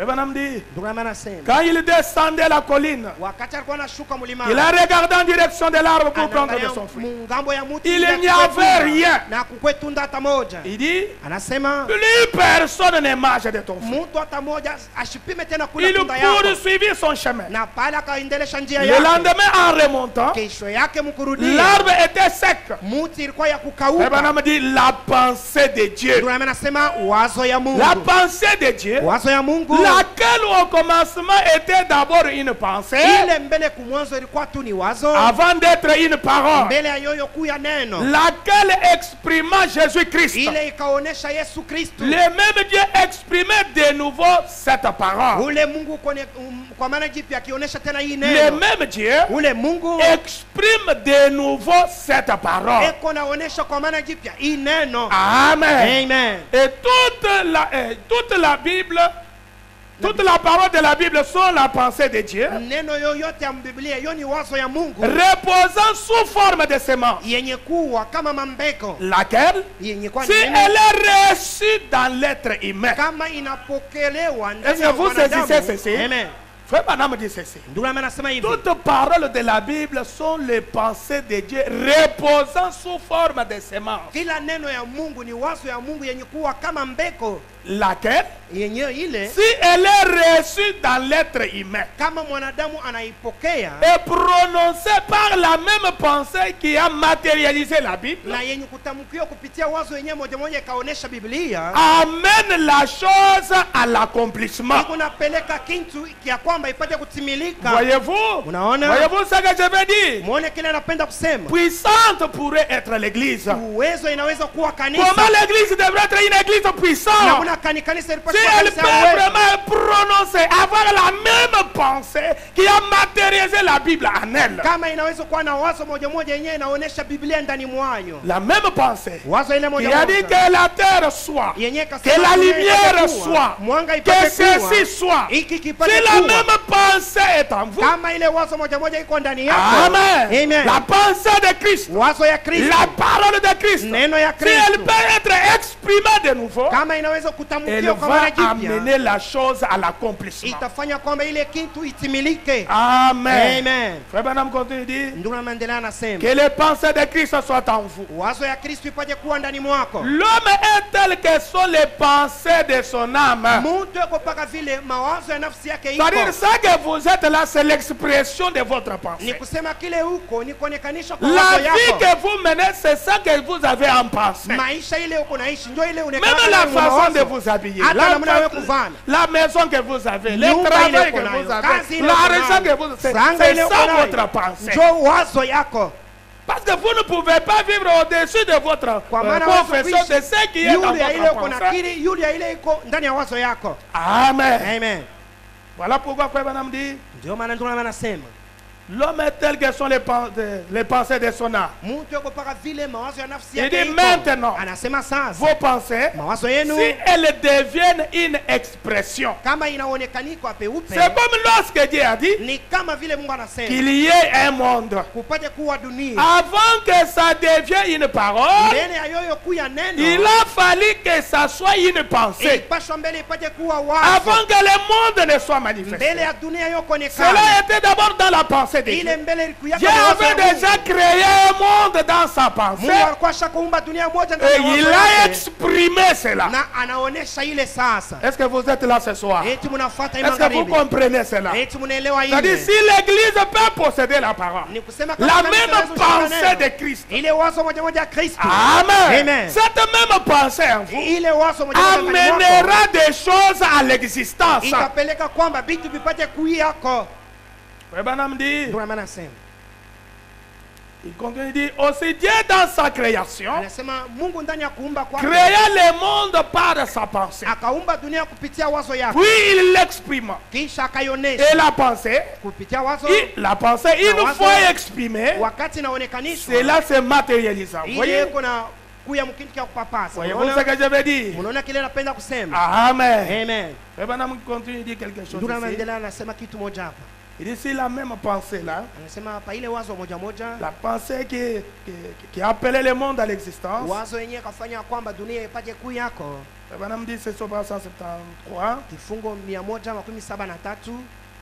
Branham dit, Ndio maana anasema quand il descendait la colline, wakati alikuwa anashuka mlima, il a regardé en direction de l'arbre pour prendre de anaangalia son fruit. mungambo ya muti, Il ili n'y achukue avait tunda, rien. na kukwe tunda hata moja. Il dit, Anasema plus personne ne mange de ton fruit. mtu hata moja ashipime tena kula Il tunda yako. poursuivit son chemin. Na pale akaendelesha njia Le yake. lendemain, en remontant, Kesho yake mkurudia, l'arbre était sec. muti ilikuwa ya Et kukauka. Branham dit la pensée de Dieu. Ndio maana anasema wazo ya Mungu. La pensée de Dieu, Wazo ya Mungu laquelle au commencement était d'abord une pensée, ile mbele kumwanzo ilikuwa tu ni wazo, avant d'être une parole, mbele ya yoyo kuu ya neno, laquelle exprimait Jésus-Christ. ile ikaonesha Yesu Kristo. Le même Dieu exprimait de nouveau cette parole. Ule Mungu kwa maana jipya akionyesha tena hii Le neno. même Dieu Ule Mungu exprime de nouveau cette parole. eko naonesha kwa maana jipya hii neno. Amen. Amen. Et toute la Bible, toute la parole de la Bible sont la pensée de Dieu, Neno yoyote ya Biblia hiyo ni wazo ya Mungu reposant sous forme de semence, yenye kuwa kama mambeko, laquelle, yenye kwa si nini elle est reçue dans l'être humain. kama inapokelewa Est-ce ndani que ya vous saisissez ceci? mwanadamu. Amen. Frère Branham dit ceci. Ndio maana anasema hivi. Toutes paroles de la Bible sont les pensées de Dieu reposant sous forme de semence, Kila neno ya Mungu ni wazo ya Mungu yenye kuwa kama mbeko, laquelle, yenyewe ile si elle est reçue dans l'être humain, kama mwanadamu anaipokea est prononcée par la même pensée qui a matérialisé la Bible, na yenye kutamkiwa kupitia wazo yenyewe moja moja ikaonesha Biblia, amène la chose à l'accomplissement. kunapeleka kitu ya kwamba ipate kutimilika. Voyez-vous? Unaona? Voyez-vous ce que je veux dire? Muone kile anapenda kusema. Puissante pourrait être l'église. Uwezo inaweza kuwa kanisa. Comment l'église devrait être une église Na puissante? kuna kanisa Si ilipaswa elle kanisa peut ya uwezo. vraiment prononcer, avoir la même pensée qui a matérialisé la Bible en elle. Kama inaweza kuwa na wazo moja moja yenyewe inaonesha Biblia ndani mwayo. La même pensée Wazo ile qui moja a dit moja. que la terre soit, Yenyewe que kasema la dunia lumière ipate soit, kuwa, mwanga que ipate ceci kuwa, soit. hiki kipate Si la kuwa. même pensée est en vous, Kama ile wazo moja moja iko ndani yako. amen. Amen. La pensée de Christ, Wazo ya Kristo. la parole de Christ, Neno ya si elle Kristo. peut être exprimée de nouveau, Kama inaweza elle kutamkiwa kwa va mara jipya, amener la chose à l'accomplissement. itafanya kwamba ile kitu itimilike. Amen. Amen. Frère Branham continue de dire Ndio maendelea anasema. que les pensées de Christ soient en vous. Wazo ya Kristo ipate kuwa ndani mwako. L'homme est tel que sont les pensées de son âme. Mtu yuko paka vile mawazo ya nafsi yake C'est-à-dire, iko. ça que vous êtes là, c'est l'expression de votre Ni pensée. kusema kile huko ni kuonekanisha kwa La wazo vie yako. que vous menez, c'est ça que vous avez en pensée. Maisha ile uko naishi ndio ile Même uonekana la ndani mwa façon de mawazo. vous habiller, Hata namna wewe kuvaa. la maison que vous avez, le Nyumba ile travail uko que nayo, vous avez, kazi ile uko l'argent nayo, que vous avez, franga ile c'est uko ça nayo. votre pensée. Ndio wazo yako. Parce que vous ne pouvez pas vivre au-dessus de votre Kwa maana confession de ce qui est dans yule ya ile votre uko pensée. nakiri, yule ya ile iko ndani ya wazo yako. Amen. Amen. Voilà pourquoi Frère Branham dit, ndio maana ndio anasema l'homme est tel que sont les pensées de son âme. mtu yuko paka vile mawazo ya nafsi Il yake dit iko. maintenant, Anasema sasa vos pensées, mawazo yenu si elles deviennent une expression, kama inaonekanika peupe, c'est comme lorsque Dieu a dit ni kama vile Mungu anasema qu'il y ait un monde. kupate kuwa dunia. Avant que ça devienne une parole, Mbele ya yoyo kuya neno il a fallu que ça soit une pensée. ilipashwa mbele ipate kuwa wazo. Avant que le monde ne soit manifesté. Mbele ya dunia yoko Cela onekana. était d'abord dans la pensée de Ile Dieu. mbele ilikuwa Dieu avait déjà créé un monde dans sa Mungu pensée alikuwa shakuumba dunia moja ndani et ya il wazo a yake. exprimé cela. Na anaonesha ile sasa. Est-ce que vous êtes là ce soir? Eti mnafuata Est-ce que vous magharibi. comprenez cela? Eti mnaelewa C'est-à-dire, ile. si l'église peut posséder la parole, Ni kusema kama la kanisa même linaweza kushika pensée neno. de Christ, Ile wazo moja moja ya Kristo. Amen. Amen. Cette même pensée en vous Ile wazo moja moja ndani mwako amènera des choses à l'existence. itapeleka kwamba vitu vipate kuiako. Frère Branham dit, Ndio maana anasema. il continue, il dit aussi Dieu dans sa création Anasema Mungu ndani ya kuumba kwake créa le monde par sa pensée. akaumba dunia kupitia wazo yake. Puis il l'exprime. Kisha Et akaionesha la pensée, kupitia wazo. la pensée, une wazo, fois exprimée, Wakati inaonekanishwa cela se matérialise. Vous ile voyez, kuna kuya mkini kia kupapasa. voyez-vous ce que je veux dire? Unaona kile napenda kusema. Amen. Amen. Frère Branham continue, il dit quelque chose Ndio ici. maana anasema kitu moja hapa. Il dit si la même pensée là, Anasema hapa ile wazo moja moja, la pensée qui a appelé le monde à l'existence, wazo yenyewe kafanya kwamba dunia ipate kuyako. Frère Branham dit c'est sur 173. Kifungo 173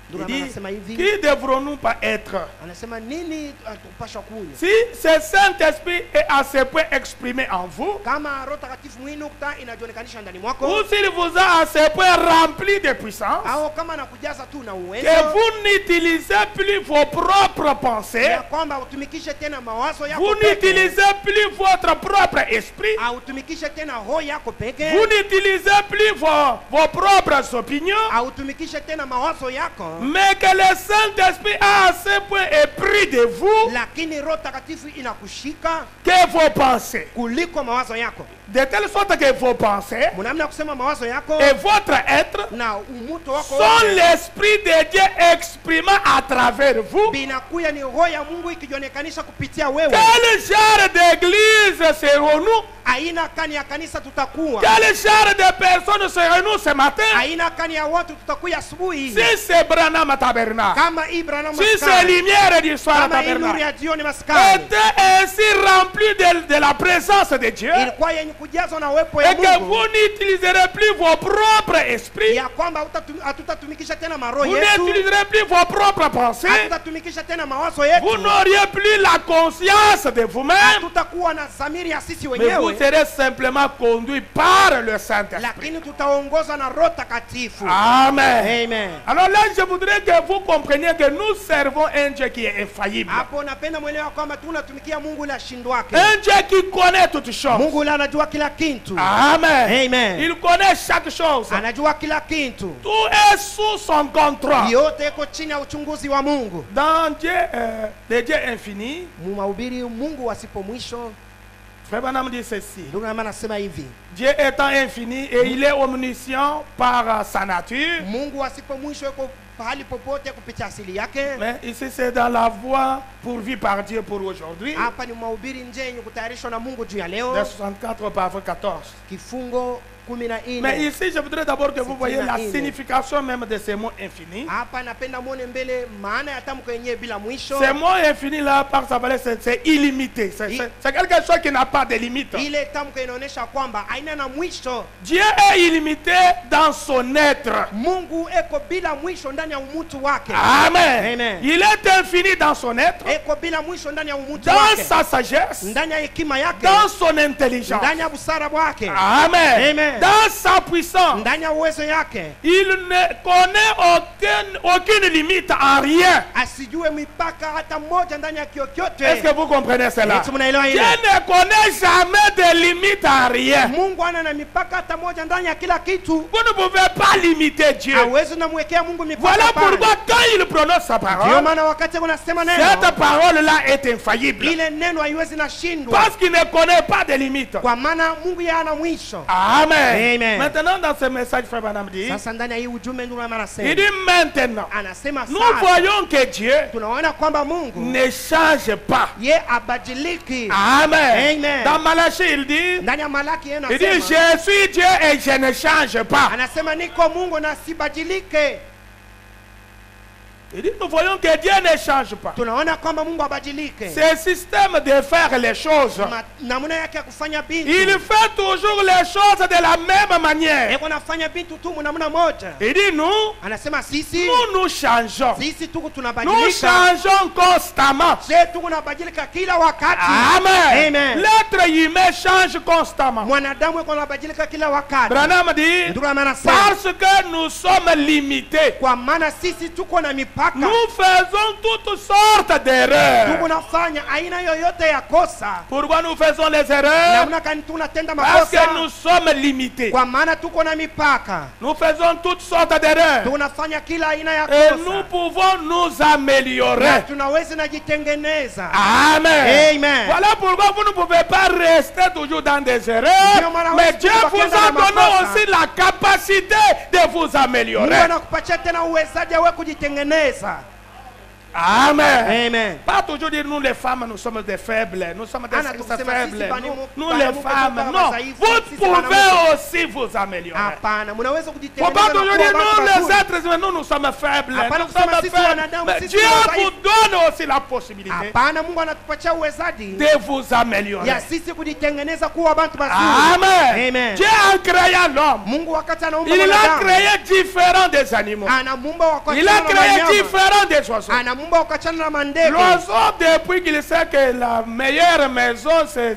Il ndio dit, anasema hivi. qui devrons-nous pas être? Anasema nini tupasha kunya? Si ce Saint-Esprit est à ce point exprimé en vous, Kama Roho Takatifu mwinu kuta inajionekanisha ndani ou mwako, s'il vous a à ce point rempli de puissance, au kama anakujaza tu na uwezo que vous n'utilisez plus vos propres pensées, ya kwamba utumikishe tena mawazo yako vous peke, n'utilisez plus votre propre esprit, au utumikishe tena roho yako peke, vous n'utilisez plus vos propres opinions, au utumikishe tena mawazo yako, mais que le Saint-Esprit a à ce point épris de vous lakini Roho Takatifu inakushika que vos pensées. kuliko mawazo yako. De telle sorte que vos pensées Mnamna kusema mawazo yako et votre être na umuto wako sont wote l'Esprit de Dieu exprimant à travers vous. binakuya ni roho ya Mungu ikijionekanisha kupitia wewe. Quel genre d'église serons-nous? Aina kani ya kanisa tutakuwa, Quel genre de personnes serons-nous ce matin? aina kani ya watu tutakuya asubuhi. Si c'est Branham Tabernacle, Kama Ibrahim si c'est maskani, lumière du soir kama hii nuru Tabernacle, ya jioni maskani, était ainsi rempli de la présence de Dieu, ilikuwa yenye kujazwa na uwepo et ya que Mungu, vous n'utiliserez plus vos propres esprits, ya kwamba hatutatumikisha tena maroho vous yetu, n'utiliserez plus vos propres pensées, hatutatumikisha tena mawazo yetu, vous n'auriez plus la conscience de vous-même, hatutakuwa na dhamiri ya sisi mais vous wenyewe, serez simplement conduit par le Saint-Esprit. lakini tutaongozwa na Roho Takatifu. Amen. Amen. Alors là, je voudrais que vous compreniez que nous servons un Dieu qui est infaillible. Hapo napenda mwelewa kwamba tunatumikia Mungu ila shindwake. Un Dieu qui connaît toutes choses. Mungu ila anajua kila kitu. Amen. Amen. Il connaît chaque chose. Anajua kila kitu. Tout est sous son contrôle. Yote iko chini ya uchunguzi wa Mungu. Dans Dieu, le Dieu infini, Mahubiri Mungu asipo mwisho, Frère Branham dit ceci. ndio maana anasema hivi. Dieu étant infini et il est omniscient par sa nature. Mungu asipo mwisho yuko pahali popote kupitia asili yake. Mais ici, c'est dans la voie pourvue par Dieu pour aujourd'hui. Hapa ni mahubiri nje yenye kutayarishwa na Mungu juu ya De leo. 64 par 14. Kifungo 14. Mais ici, je voudrais d'abord que vous voyez la Sitini na nne. signification même de ces mots infinis. Hapa napenda muone mbele maana ya tamko yenyewe bila mwisho. Ces mots infinis là, par sa valeur, c'est illimité. C'est quelque chose qui n'a pas de limite. Ile tamko inaonyesha kwamba haina na mwisho. Dieu est illimité dans son être. Mungu eko bila mwisho ndani ya umutu wake. Amen. Amen. Il est infini dans son être, Eko bila mwisho ndani ya umutu dans wake. sa sagesse, Ndani ya hekima yake. dans son intelligence. Ndani ya busara wake. Amen. Amen. Dans sa puissance. Ndani ya uwezo yake. Il ne connaît aucune limite en rien. Asijue mipaka hata moja ndani ya kiokyote. Est-ce que vous comprenez cela? Eti mnaelewa Dieu ile? ne connaît jamais de limite en rien. Mungu ana na mipaka hata moja ndani ya kila kitu. Vous ne pouvez pas limiter Dieu. Hawezi namwekea Mungu mipaka. Voilà hapana. pourquoi quand il prononce sa Ndio parole, maana wakati unasema neno, cette parole-là est infaillible. ile neno haiwezi na shindwa, Parce qu'il ne connaît pas de limites. kwa maana Mungu yeye ana mwisho. Amen. Amen. Maintenant, dans ce message, Frère Branham dit, Sasa ndani ya hii ujumbe ndio anasema, il dit maintenant, anasema nous sasa voyons que Dieu tunaona kwamba Mungu ne change pas. ye abadiliki. Amen. Amen. Dans Malachie, il dit, Ndani ya Malaki yeye il dit, anasema, je suis Dieu et je ne change pas. anasema niko Mungu na sibadilike. Il dit, nous voyons que Dieu ne change pas. Tunaona kwamba Mungu abadilike. C'est un système de faire les choses. Namna yake ya kufanya bintu, Il fait toujours les choses de la même manière. yeye anafanya bintu tu namna moja. Il dit, nous Anasema sisi nous changeons. sisi tuko Nous tunabadilika, changeons constamment. sisi tuko tunabadilika kila wakati. Amen. Amen. L'être humain change constamment. Mwanadamu yuko anabadilika kila wakati. Branham dit, Ndio anasema parce que nous sommes limités, kwa maana sisi tuko na mipaka, nous faisons toutes sortes d'erreurs. tuko nafanya aina yoyote ya kosa. Pourquoi nous faisons les erreurs? Namna gani tunatenda Parce que makosa? nous sommes limités. Kwa maana tuko na mipaka, Nous faisons toutes sortes d'erreurs. tunafanya kila aina ya Et nous kosa, pouvons nous na améliorer. tunaweza najitengeneza. Amen. Amen. Voilà pourquoi vous ne pouvez pas rester toujours dans des erreurs. Ndio maana Mais hawezi Dieu vous kubakia a ndani ya donné makosa. aussi la capacité de vous Mungu améliorer. anakupatia tena uwezaji wa kujitengeneza. Amen. Amen. Pas toujours dire nous les femmes, nous sommes des faibles, nous sommes des Ana sexes kusema faibles. sisi bani Nous, mu- nous bani les muke femmes, tuko non. madhaifu, Vous sisi pouvez banamuke. aussi vous améliorer. Hapana, mnaweza Faut kujitengeneza pas na toujours kuwa dire watu nous wazuri. les êtres humains, nous sommes faibles. Hapana Nous kusema sommes sisi faibles. wanadamu, Mais sisi Dieu wadhaifu. vous donne aussi la possibilité Hapana, Mungu anatupatia uwezaji de vous améliorer. ya sisi kujitengeneza kuwa watu wazuri. Amen. Amen. Dieu a créé l'homme. Mungu wakati anaumba Il a mwanadamu, créé différents des animaux. anamuumba wakati Il a na créé wanyama, différents des oiseaux. anamuumba wakati na mandege. L'oiseau, depuis qu'il sait que la meilleure maison, c'est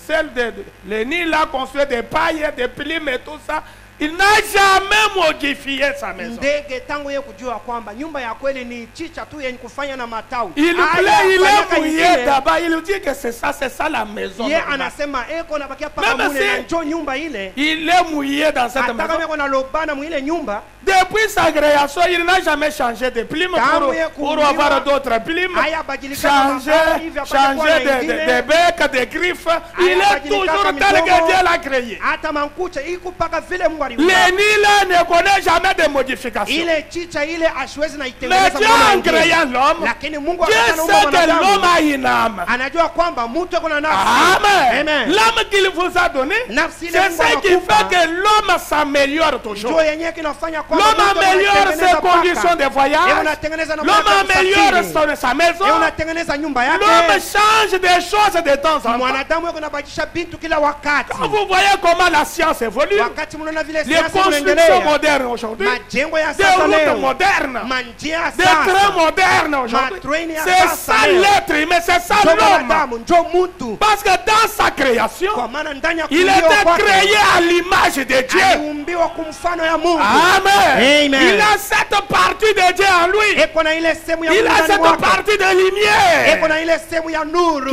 celle de les nids là construits de paille, de plumes et tout ça, il n'a jamais modifié sa maison. Ndege tangu yeye kujua kwamba nyumba ya kweli ni chicha tu yenye kufanya na matawi. Il est Fanyaka mouillé ingine, d'abord. Il dit que c'est ça la maison. ye normale. anasema eko nabakia paka Meme mule si- na njo nyumba ile. Il est mouillé dans cette Hata kama maison. yeko na lobana mwile nyumba, Depuis sa création, il n'a jamais changé de plume Tangu ye pour kuuliwa, avoir d'autres plumes. haya badilika kama Changer, mabao hivi apate kuwa na changer de ingine. bec, de griffes. Il est badilika toujours kama tel que midomo. Dieu l'a créé. Hata mankucha iko paka vile Mungu aliumba. Le nid là ne connaît jamais de modification. Ile chicha ile ashwezi na Mais itengeneza Dieu mwana en ingine. créant l'homme, Lakini Mungu Dieu akati anaumba sait que l'homme mwanadamu, a une âme. anajua kwamba mtu ako na nafsi. Amen. Amen. L'âme qu'il vous a donné, Nafsi ile c'est Mungu ce qui anakupa. fait que l'homme s'améliore toujours. Ndio yenyewe kinafanya kwamba L'homme mtu améliore anatengeneza ses paka. conditions de Yeye voyage. unatengeneza na L'homme mwana améliore kusafiri. sa maison. Yeye unatengeneza nyumba yake. L'homme change des choses de temps en temps. Mwanadamu yako anabadilisha bintu kila wakati. Quand vous voyez comment la science évolue, Wakati mnaona vile les siasa constructions inaendelea, modernes aujourd'hui, majengo ya des sasa routes leo, modernes, manjia ya des trains sasa, modernes aujourd'hui, matreni ya c'est sasa ça leo. l'être humain, c'est ça Njo l'homme. mwanadamu, njo mtu. Parce que dans sa création, Kwa maana ndani ya il kuumbwa était kwake, créé à l'image de Dieu. aliumbiwa kwa mfano ya Mungu. Amen. Amen. Il a cette partie de Dieu en lui. Eko na ile sehemu ya Il Mungu a ndani cette mwake. partie de Eko lumière na ile sehemu ya nuru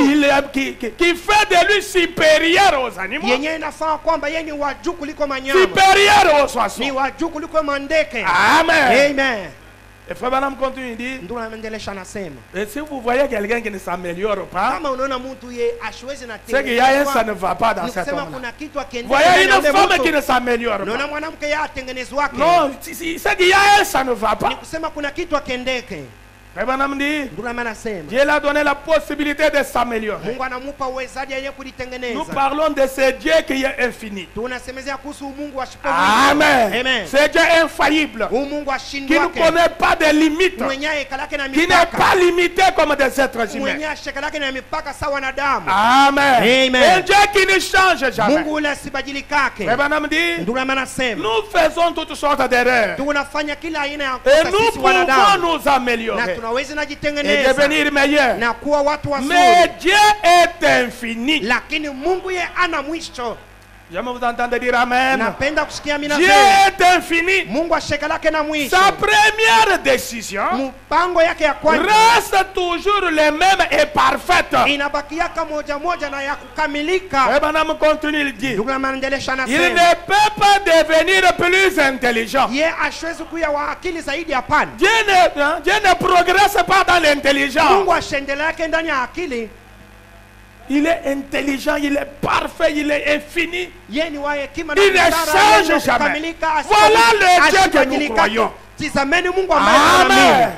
qui fait de lui supérieur aux animaux, yenye inafaa kwamba yeye ni wa juu kuliko manyama, supérieur aux ni oiseaux. wa juu kuliko mandeke. Amen. Amen. Et Frère Branham continue, il dit, Ndio anaendelesha anasema, et si vous voyez quelqu'un qui ne s'améliore pas, kama unaona mtu ye ashwezi na c'est qu'il y a un ça ne va pas dans ni cet kusema homme-là. kuna kitu Vous akiendelea voyez ndani ya une ule femme qui mtu. ne s'améliore Unaona pas. mwanamke yeye atengenezwa wake. Non, c'est qu'il y a un ça ne va Ni pas. kusema kuna kitu akiendeke. Frère Branham dit, Ndio anasema Dieu l'a donné la possibilité de s'améliorer. Mungu anamupa uwezaji yeye Nous kujitengeneza. parlons de ce Dieu qui est infini. Tunasemezea kuhusu Mungu ashipo. Amen. Amen. C'est Dieu infaillible. Mungu Qui ashindwa ne wake. connaît pas de limites. Mwenye kalake na Qui n'est mipaka. pas limité comme des êtres humains. Mwenye shekalake na mipaka sawa wanadamu. Amen. Amen. Un Dieu qui ne change jamais. Mungu ule asibadilikake. Frère Branham dit, Ndio anasema nous faisons toutes sortes d'erreurs. tunafanya kila aina ya Et kosa nous sisi pouvons wanadamu. nous Na améliorer tunaweza et najitengeneza devenir meilleurs. na kuwa watu Mais wazuri. Dieu est infini. Lakini Mungu ye ana mwisho. J'aime vous entendre dire Amen. napenda kusikia amina Dieu zenu. est infini. Mungu asheka lake na mwisho. Sa première décision Mpango yake ya kwanza reste toujours les mêmes et parfaite. inabakiaka moja moja na ya kukamilika. Et madame continue, il dit, Ndugu anaendelesha il anasema, ne peut pas devenir plus intelligent. ye ashwezi kuya wa akili zaidi, hapana. Dieu ne progresse pas dans l'intelligence. Mungu ashendelea yake ndani ya akili. Il est intelligent, il est parfait, il est infini. Ye ni wa hekima na Il ne busara, change yenye jamais. kukamilika, Voilà le Dieu que nous asibadilika. croyons. Tizameni Mungu ambaye Amen.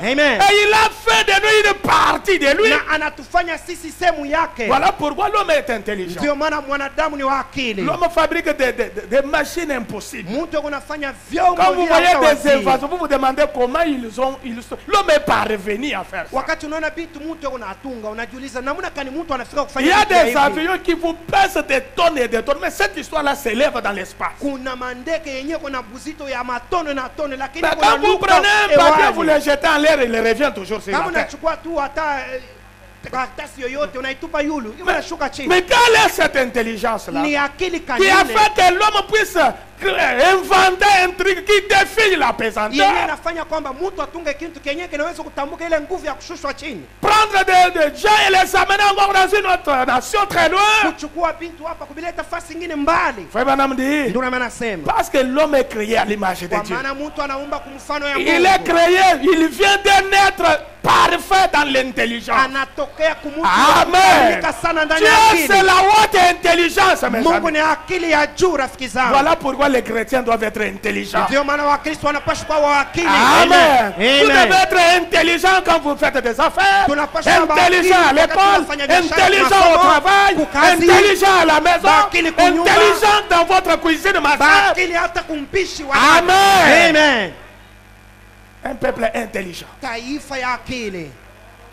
tunaamini. Amen. Et il a fait de nous une partie de lui. Na anatufanya sisi sehemu yake. Voilà pourquoi l'homme est intelligent. Ndio maana mwanadamu ni wa akili. L'homme fabrique des machines impossibles. Mtu unafanya vyombo Quand vous vya voyez des utawaziri. invasions, vous vous demandez comment ils sont. L'homme est parvenu à faire ça. Wakati unaona vitu mtu unatunga, unajiuliza namna gani mtu anafika Il kufanya y a vitu vya des hivi. avions qui vous pèsent des tonnes et des tonnes, mais cette histoire-là s'élève dans l'espace. Kuna mandeke yenyewe kuna buzito ya matone na tone, lakini Mais kuna quand vous luka prenez un papier, hewani. vous le jetez en l'air, il revient toujours sur Kama la terre. unachukua tu hata karatasi yoyote unaitupa yulu, inashuka chini. Mais quelle est cette intelligence-là Ni akili qui a kanine fait que l'homme puisse inventer un truc qui défie la yenyewe pesanteur? inafanya kwamba mtu atunge kitu kenyewe kinaweza kutambuka ile nguvu ya kushushwa chini. Prendre des gens et les amener encore dans une autre nation très loin. Kuchukua bintu hapa kubileta fasi nyingine mbali. Frère Branham dit, Ndio maana nasema parce que l'homme est créé à l'image de kwa Dieu. maana mtu anaumba kwa mfano ya Il est Mungu. créé, il vient de naître parfait dans l'intelligence. Anatokea kumutu Amen. sana ndani Dieu, ya c'est akili. la haute intelligence, mes Mungu amis. ni akili ya juu, rafiki zangu. Voilà pourquoi les chrétiens doivent être intelligents. Ndio maana Wakristo wanapaswa kuwa wa akili. Amen. Vous Amen. devez être intelligent quand vous faites des affaires, Tunapaswa kuwa intelligent à wakati l'école, tunafanya biashara, intelligent au masomo, travail, kukazi, intelligent à la maison, bakili kunyumba, intelligent dans votre cuisine, ma soeur. Akili hata kumpishi wa Amen. Amen. Un peuple intelligent. Taifa ya akili.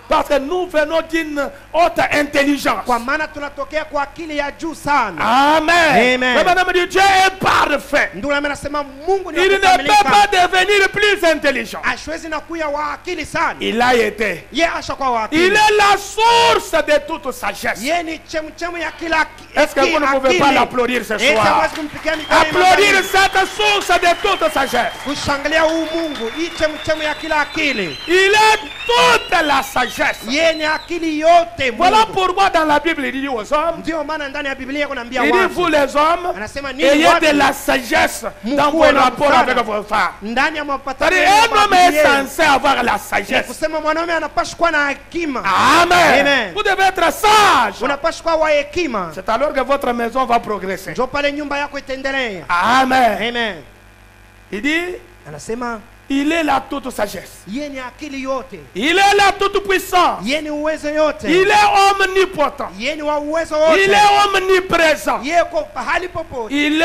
Parce que nous venons d'une haute intelligence. Kwa maana tunatokea kwa akili ya juu sana. Amen. Amen. Le madame de Dieu est parfait. Ndio maana nasema Mungu ni Il ne kukamilika. peut pas devenir plus intelligent. Ashwezi na kuya wa akili sana. Il a été. Ye ashakuwa wa Il akili. est la source de toute sagesse. Ye ni chemchemu ya kila Est-ce que vous ne pouvez pas l'applaudir ce soir? Applaudir cette source de toute sagesse. Kushangilia huu Mungu, hii chemchemu ya kila akili. Il est toute la sagesse. Ye ni akili yote Voilà Mungu. pourquoi dans la Bible il dit aux hommes, Ndio maana ndani ya Biblia kunaambia il dit watu. vous les hommes, Anasema nini ayez watu? de la sagesse dans vos Mkuwe na rapports busara. avec vos femmes. Ndani ya mapatano C'est-à-dire ya un homme est Biblia. censé avoir la sagesse. Kusema mwanaume anapaswa kuwa na hekima. Amen. Amen. Vous devez être sage. Unapaswa kuwa wa hekima. C'est alors que votre maison va progresser. Ndio pale nyumba yako itaendelea. Amen. Amen. Il dit, Anasema il est la toute sagesse. yeye ni akili yote. Il est la toute puissance. Yeye ni uwezo yote. Il est omnipotent. Yeye ni wa uwezo wote. Il est omniprésent. Yeye ko pahali popote. Il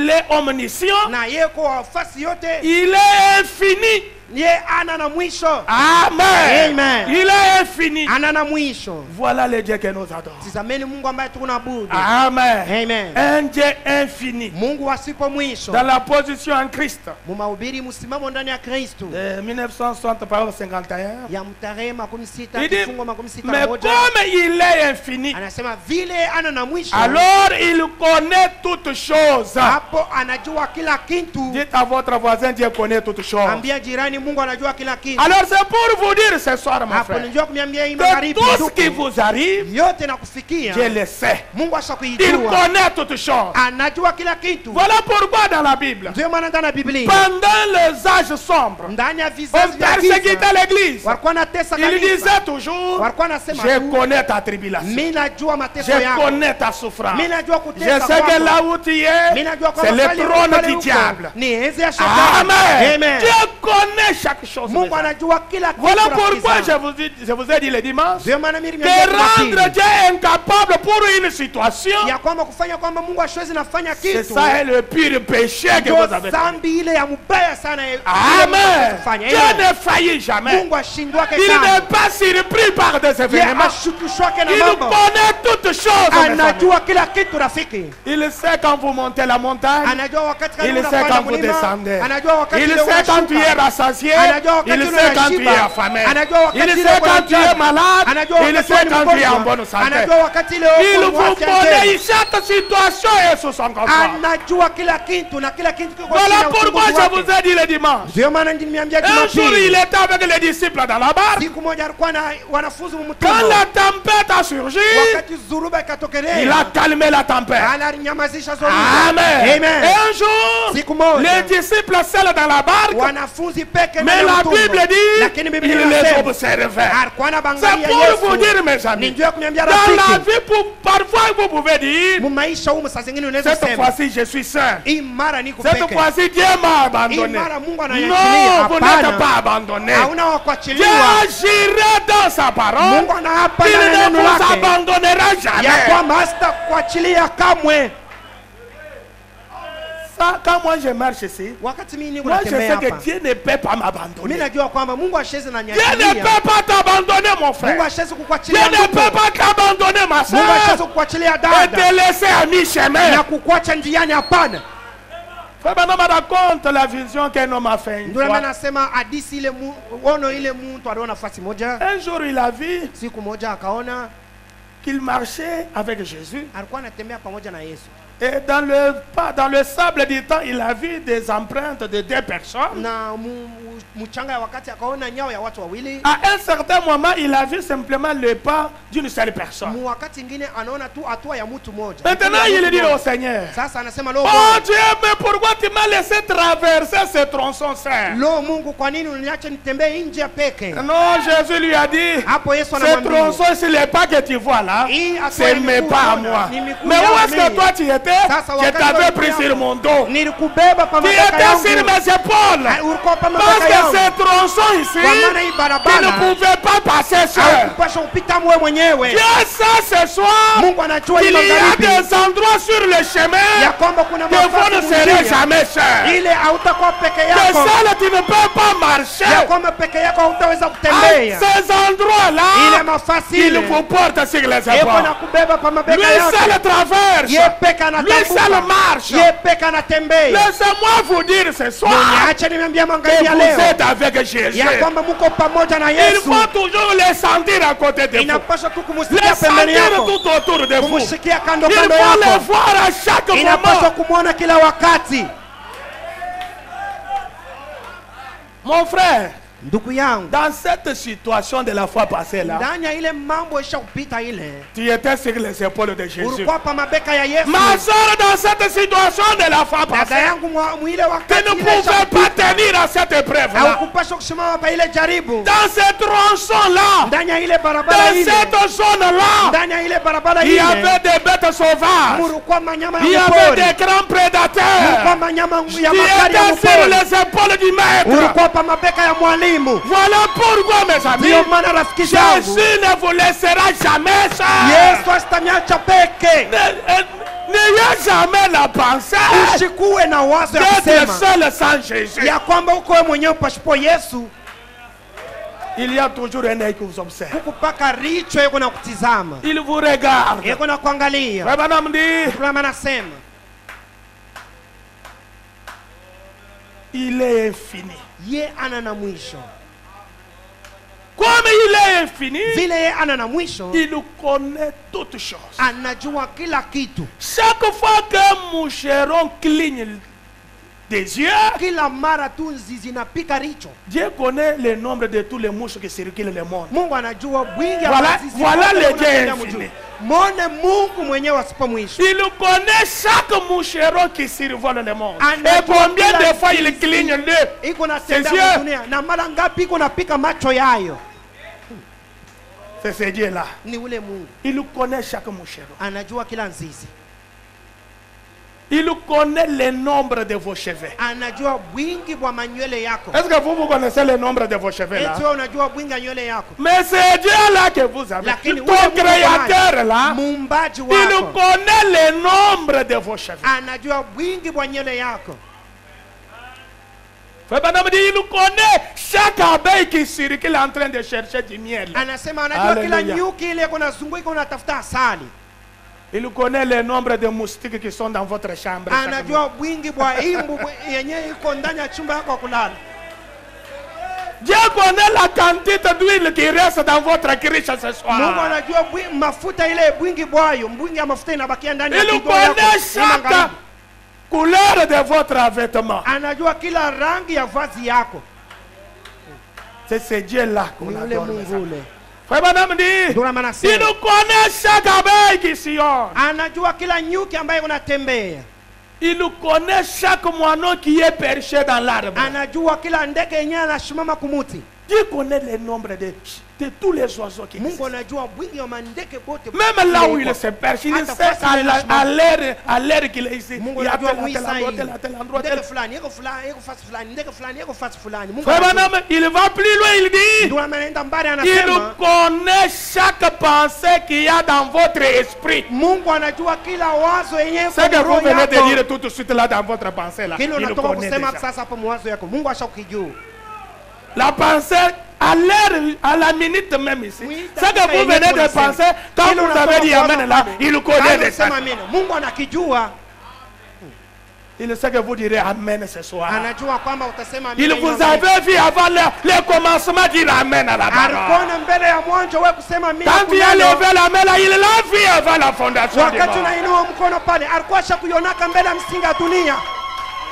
est omniscient. Na yeye ko wafasi yote. Il est infini. Yeye ana na mwisho. Amen. Amen. Il est infini. Ana na mwisho. Voilà le Dieu que nous adorons. Tizameni Mungu ambaye tunaabudu. Amen. Amen. Un Dieu infini. Mungu asipo mwisho. Dans la position en Christ. Mumahubiri msimamo ndani ya Kristo. De 1960 par 51. Ya mtarehe 16 Il dit, kifungo mais 61. comme il est infini, Anasema vile ana na mwisho. alors il connaît toutes choses. Hapo anajua kila kitu. Dites à votre voisin, Dieu connaît toutes choses. Ambia jirani Mungu anajua kila kitu. Alors c'est pour vous dire ce soir, mon Hapo frère, ndio kumwambia hii que magharibi. tout ce qui vous arrive, yote na kufikia. Dieu le sait. Mungu Il ashakuijua. connaît toutes choses. Anajua kila kitu. Voilà pourquoi dans la Bible, Ndio maana ndani ya Biblia. pendant les âges sombres, Ndani ya on vizazi vya persécutait giza. l'église. Walikuwa natesa Il kanisa. disait toujours, Walikuwa nasema je tu, connais ta tribulation. mimi najua mateso Je yako. connais ta souffrance. Mimi najua Je kutesa sais que kwako. là où tu Mimi es, najua c'est kwamba le pale trône pale du uko, diable. ni enzi ya shetani. Amen. Amen. Dieu connaît chaque chose. mes Mungu amis. anajua kila kitu. Voilà rafiki pourquoi zangu. je vous ai dit le dimanche Ndio maana mimi que nimeambia rendre Jumapili, Dieu incapable pour une situation, ya kwamba kufanya kwamba Mungu ashwezi nafanya c'est kitu. ça est le pire péché que Ndio vous avez fait. dhambi ile ya mbaya sana. Amen. Kufanya. Dieu Amen. ne faillit jamais. Mungu ashindwake Il sana. n'est pas surpris par des Ye événements. ashukishwake na Il mambo. connaît toutes choses. mes amis. Anajua kila kitu rafiki. Il sait quand vous montez la montagne. Anajua wakati Il unapanda sait quand vous mlima. descendez. Anajua wakati Il ule sait quand tu unashuka. es rassasié. Anajua wakati Il sait quand tu es unashiba. affamé. Anajua wakati Il ule sait uko quand na tu es njaa. malade. Anajua Il wakati sait ni quand tu es en mgonjwa. bonne santé. Anajua wakati ile Il uko mtazamo vous wake connaît, ajema. chaque situation est sous son contrôle. Anajua kila kitu na kila kitu kiko chini Voilà ya pourquoi uchunguzi je wake. vous ai dit le dimanche. Ndio maana nimeambia Un jour, il Jumapili, était avec les disciples dans la barque. siku moja alikuwa na wanafunzi Quand mtumwa. la tempête a surgi, Wakati zuruba il ikatokelea, a calmé la tempête. ananyamazisha zoruba. Amen. Et Amen. un jour, Siku moja, les disciples seuls dans la barque, wanafunzi peke mais na la mtumwa. Bible dit, Lakini il Biblia les inasema observait. alikuwa C'est anabangalia pour vous dire, Yesu. mes Ni amis, njoo kuniambia dans la rafiki, vie, parfois vous pouvez dire, mu maisha humu saa zingine unaweza cette kusema fois-ci je suis saint. hii mara niko Cette peke. fois-ci Dieu m'a abandonné. Hii mara Mungu Non, ananiachilia. vous Hapana. n'êtes pas abandonné. Hauna wa Dieu kuachiliwa. agira dans sa parole. Mungu anaapa Il na ne neno vous lake abandonnera ya jamais. kwamba hasitakuachilia kamwe. Ça, quand moi je marche ici, Wakati mimi niko moi je sais natembea que hapa, Dieu ne peut pas mimi m'abandonner. najua kwamba Mungu asheze na Dieu ne nyachilia. peut pas t'abandonner, mon Mungu frère. asheze Dieu kukuachilia ne ndugu. peut pas t'abandonner, ma Mungu asheze soeur, kukuachilia et dada te laisser à mi-chemin. na kukuacha njiani, hapana. Frère Branham raconte la vision qu'un homme a fait une Ndio maana fois. nasema hadithi ile ono ile mtu aliona nafasi moja, Un jour, il a vu siku moja akaona qu'il marchait avec Jésus. alikuwa anatembea pamoja na Yesu, Et dans le sable du temps, il a vu des empreintes de deux personnes. na mchanga ya wakati akaona nyao ya watu wawili. À un certain moment, il a vu simplement le pas d'une seule personne. Mu wakati ingine anaona tu hatua ya mtu moja. Maintenant, il dit au Seigneur, Sasa anasema lo, oh Dieu, mais pourquoi tu m'as laissé traverser ce tronçon saint? lo Mungu, kwa nini uniache nitembee nje ya peke? Non, Jésus lui a dit, Hapo Yesu ce anamwambia, tronçon, c'est le pas que tu vois là, hii hatua c'est ni mes miguu pas à moja, moi. ni miguu Mais où yangu est-ce que mimi. toi tu étais? Sasa Je wakati t'avais wewe pris yako, sur mon dos. nilikubeba pa Tu mabega étais yangu. sur mes épaules. Ulikuwa pa Parce mabega que yangu. ce tronçon ici, Kwa maana hii tu ne barabara pouvais pas passer seul. haukupasha upita mwe mwenyewe. Dieu sait ce soir Mungu anajua qu'il hii y a magharibi des endroits sur le ya chemin kwamba kuna que vous ne nafasi serez njia. jamais seul. Ile hautakuwa peke Que yako, seul tu ne peux pas marcher. ya kwamba peke yako hautaweza À kutembea. ces endroits-là, Ile mafasi il ile vous porte sur les yeko na épaules. kubeba pa Lui mabega seul yake. traverse. Ye peke Lui seul anatambuka, marche. ye peke anatembea. Laissez-moi vous dire ce soir Niache nimeambia que magharibi ya vous leo êtes avec Jésus. ya kwamba muko pamoja na Il Yesu. faut toujours les sentir à côté de vous. Inapaswa tu Les kumsikia pembeni sentir yako, tout autour de vous. kumshikia kando Il kando faut les yako. voir à chaque Inapaswa moment. kumwona kila wakati. Mon frère, Ndugu yangu, dans cette situation de la fois passée là, ndani ya ile mambo isha kupita ile, tu étais sur les épaules de Jésus. ulikuwa pa mabeka ya Yesu. Ma soeur, dans cette situation de la fois Dada passée, yangu mwile tu wakati ne ile pouvais isha pas kupita, tenir à cette épreuve là. haukupaswa kusimama pa ile jaribu. Dans ce tronçon là, Ndani ya ile barabara dans ile, cette zone là, ndani ya ile barabara il y ile, avait des bêtes sauvages. mulikuwa manyama Il y ya avait mpori, des grands mulikuwa prédateurs. manyama Tu ya makali ya étais sur mpori, les épaules du maître. ulikuwa pa mabeka ya mwalimu. Voilà pourquoi, mes amis, Ndio maana rafiki zangu, Jésus ne vous laissera jamais seul. Yesu asitaniacha peke. N'ayez jamais la pensée Usikuwe na wazo ya d'être kusema seul sans Jésus. ya kwamba uko wewe mwenyewe pasipo Yesu. Il y a toujours un œil qui vous observe. Kupaka richo yeko na kutizama, Il vous regarde. yeko na kuangalia. Frère Branham dit, Fulama anasema il est infini. ye ana na mwisho. Comme il est infini, Vile ye ana na mwisho, il connaît toutes choses. anajua kila kitu. Chaque fois qu'un moucheron cligne des yeux, Kila mara tu nzizi napika richo, Dieu connaît le nombre de tous les mouches qui circulent le monde. Mungu anajua bwingi Voilà- voilà wote le unapenda Dieu mjue. infini. Mwone Mungu mwenyewe asipo mwisho. Il connaît chaque moucheron qui survole le monde. Anajua Et combien kila de fois il nzizi cligne le iko na ses tenda yeux. dunia, na mara ngapi iko napika macho yayo. C'est ce Dieu-là. Ni ule Mungu Il connaît chaque moucheron. anajua kila nzizi, Il connaît le nombre de vos cheveux. anajua bwingi bwa manywele yako. Est-ce que vous connaissez le nombre de vos cheveux là? Eti wewe unajua bwingi ya nywele yako, Mais c'est Dieu-là que vous avez. lakini Ton ule Mungu créateur là, muumbaji il wako connaît le nombre de vos cheveux. anajua bwingi bwa nywele yako. Frère Branham dit, il connaît chaque abeille qui circule en train de chercher du miel. Anasema anajua kila Hallelujah. nyuki ile iko nazunguka iko natafuta asali. Il connaît le nombre de moustiques qui sont dans votre chambre. chaque nuit. Anajua bwingi bwa imbu yenye iko ndani ya chumba yako kulala. Dieu connaît la quantité d'huile qui reste dans votre criche ce Mungu soir. anajua mafuta ile bwingi bwayo, mbwingi ya mafuta inabakia ndani ya Il kigo yako. connaît Ni chaque magharibi. couleur de votre vêtement. Anajua kila rangi ya vazi yako. C'est ce Dieu-là qu'on Ni ule adore. mes Mungu amis. ule. Frère Branham dit, Ndio maana il nasema nous connaît chaque abeille qui sillonne. anajua kila nyuki ambaye unatembea. Il nous connaît chaque moineau qui est perché dans l'arbre. Anajua kila ndege yenyewe anashimama kumuti. Dieu connaît le nombre de tous les oiseaux qui Mungu existent. anajua bwingi wa mandege bote. Même là où il se perche, il Hata sait fasi ile à l'air qu'il est ici. Mungu Il y a anajua tel mwisa hii. endroit, tel endroit, tel. Ndege fulani, yeko fulani, yeko fasi fulani, ndege fulani, yeko fasi fulani. Mungu Frère anajua. Branham, il va plus loin, il dit, Ndio anaenda mbali il anasema connaît chaque pensée qu'il y a dans votre esprit. Mungu anajua kila wazo yenyewe Ce que kwa vous roho venez de yako. dire tout de suite là dans votre pensée là, Kile il le unatoka connaît kusema déjà. sasa hapo mawazo yako. Mungu ashakujua. La pensée à l'heure, à la minute même ici. Oui, Ce que vous venez de penser, quand Kile vous unatoka avez dit kuwaza Amen là, pale. il connaît Kama déjà. unasema amina. Mungu anakijua. Il sait que vous direz Amen ce soir. Anajua kwamba utasema amina. Il vous avait vu avant le commencement dire Amen à la parole. Alikuona mbele ya mwanzo wewe kusema amina. Quand il a kunalo. levé la main là, il l'a vu avant la fondation du Wakati monde. unainua mkono pale alikuwa ashakuyonaka mbele ya msingi ya dunia.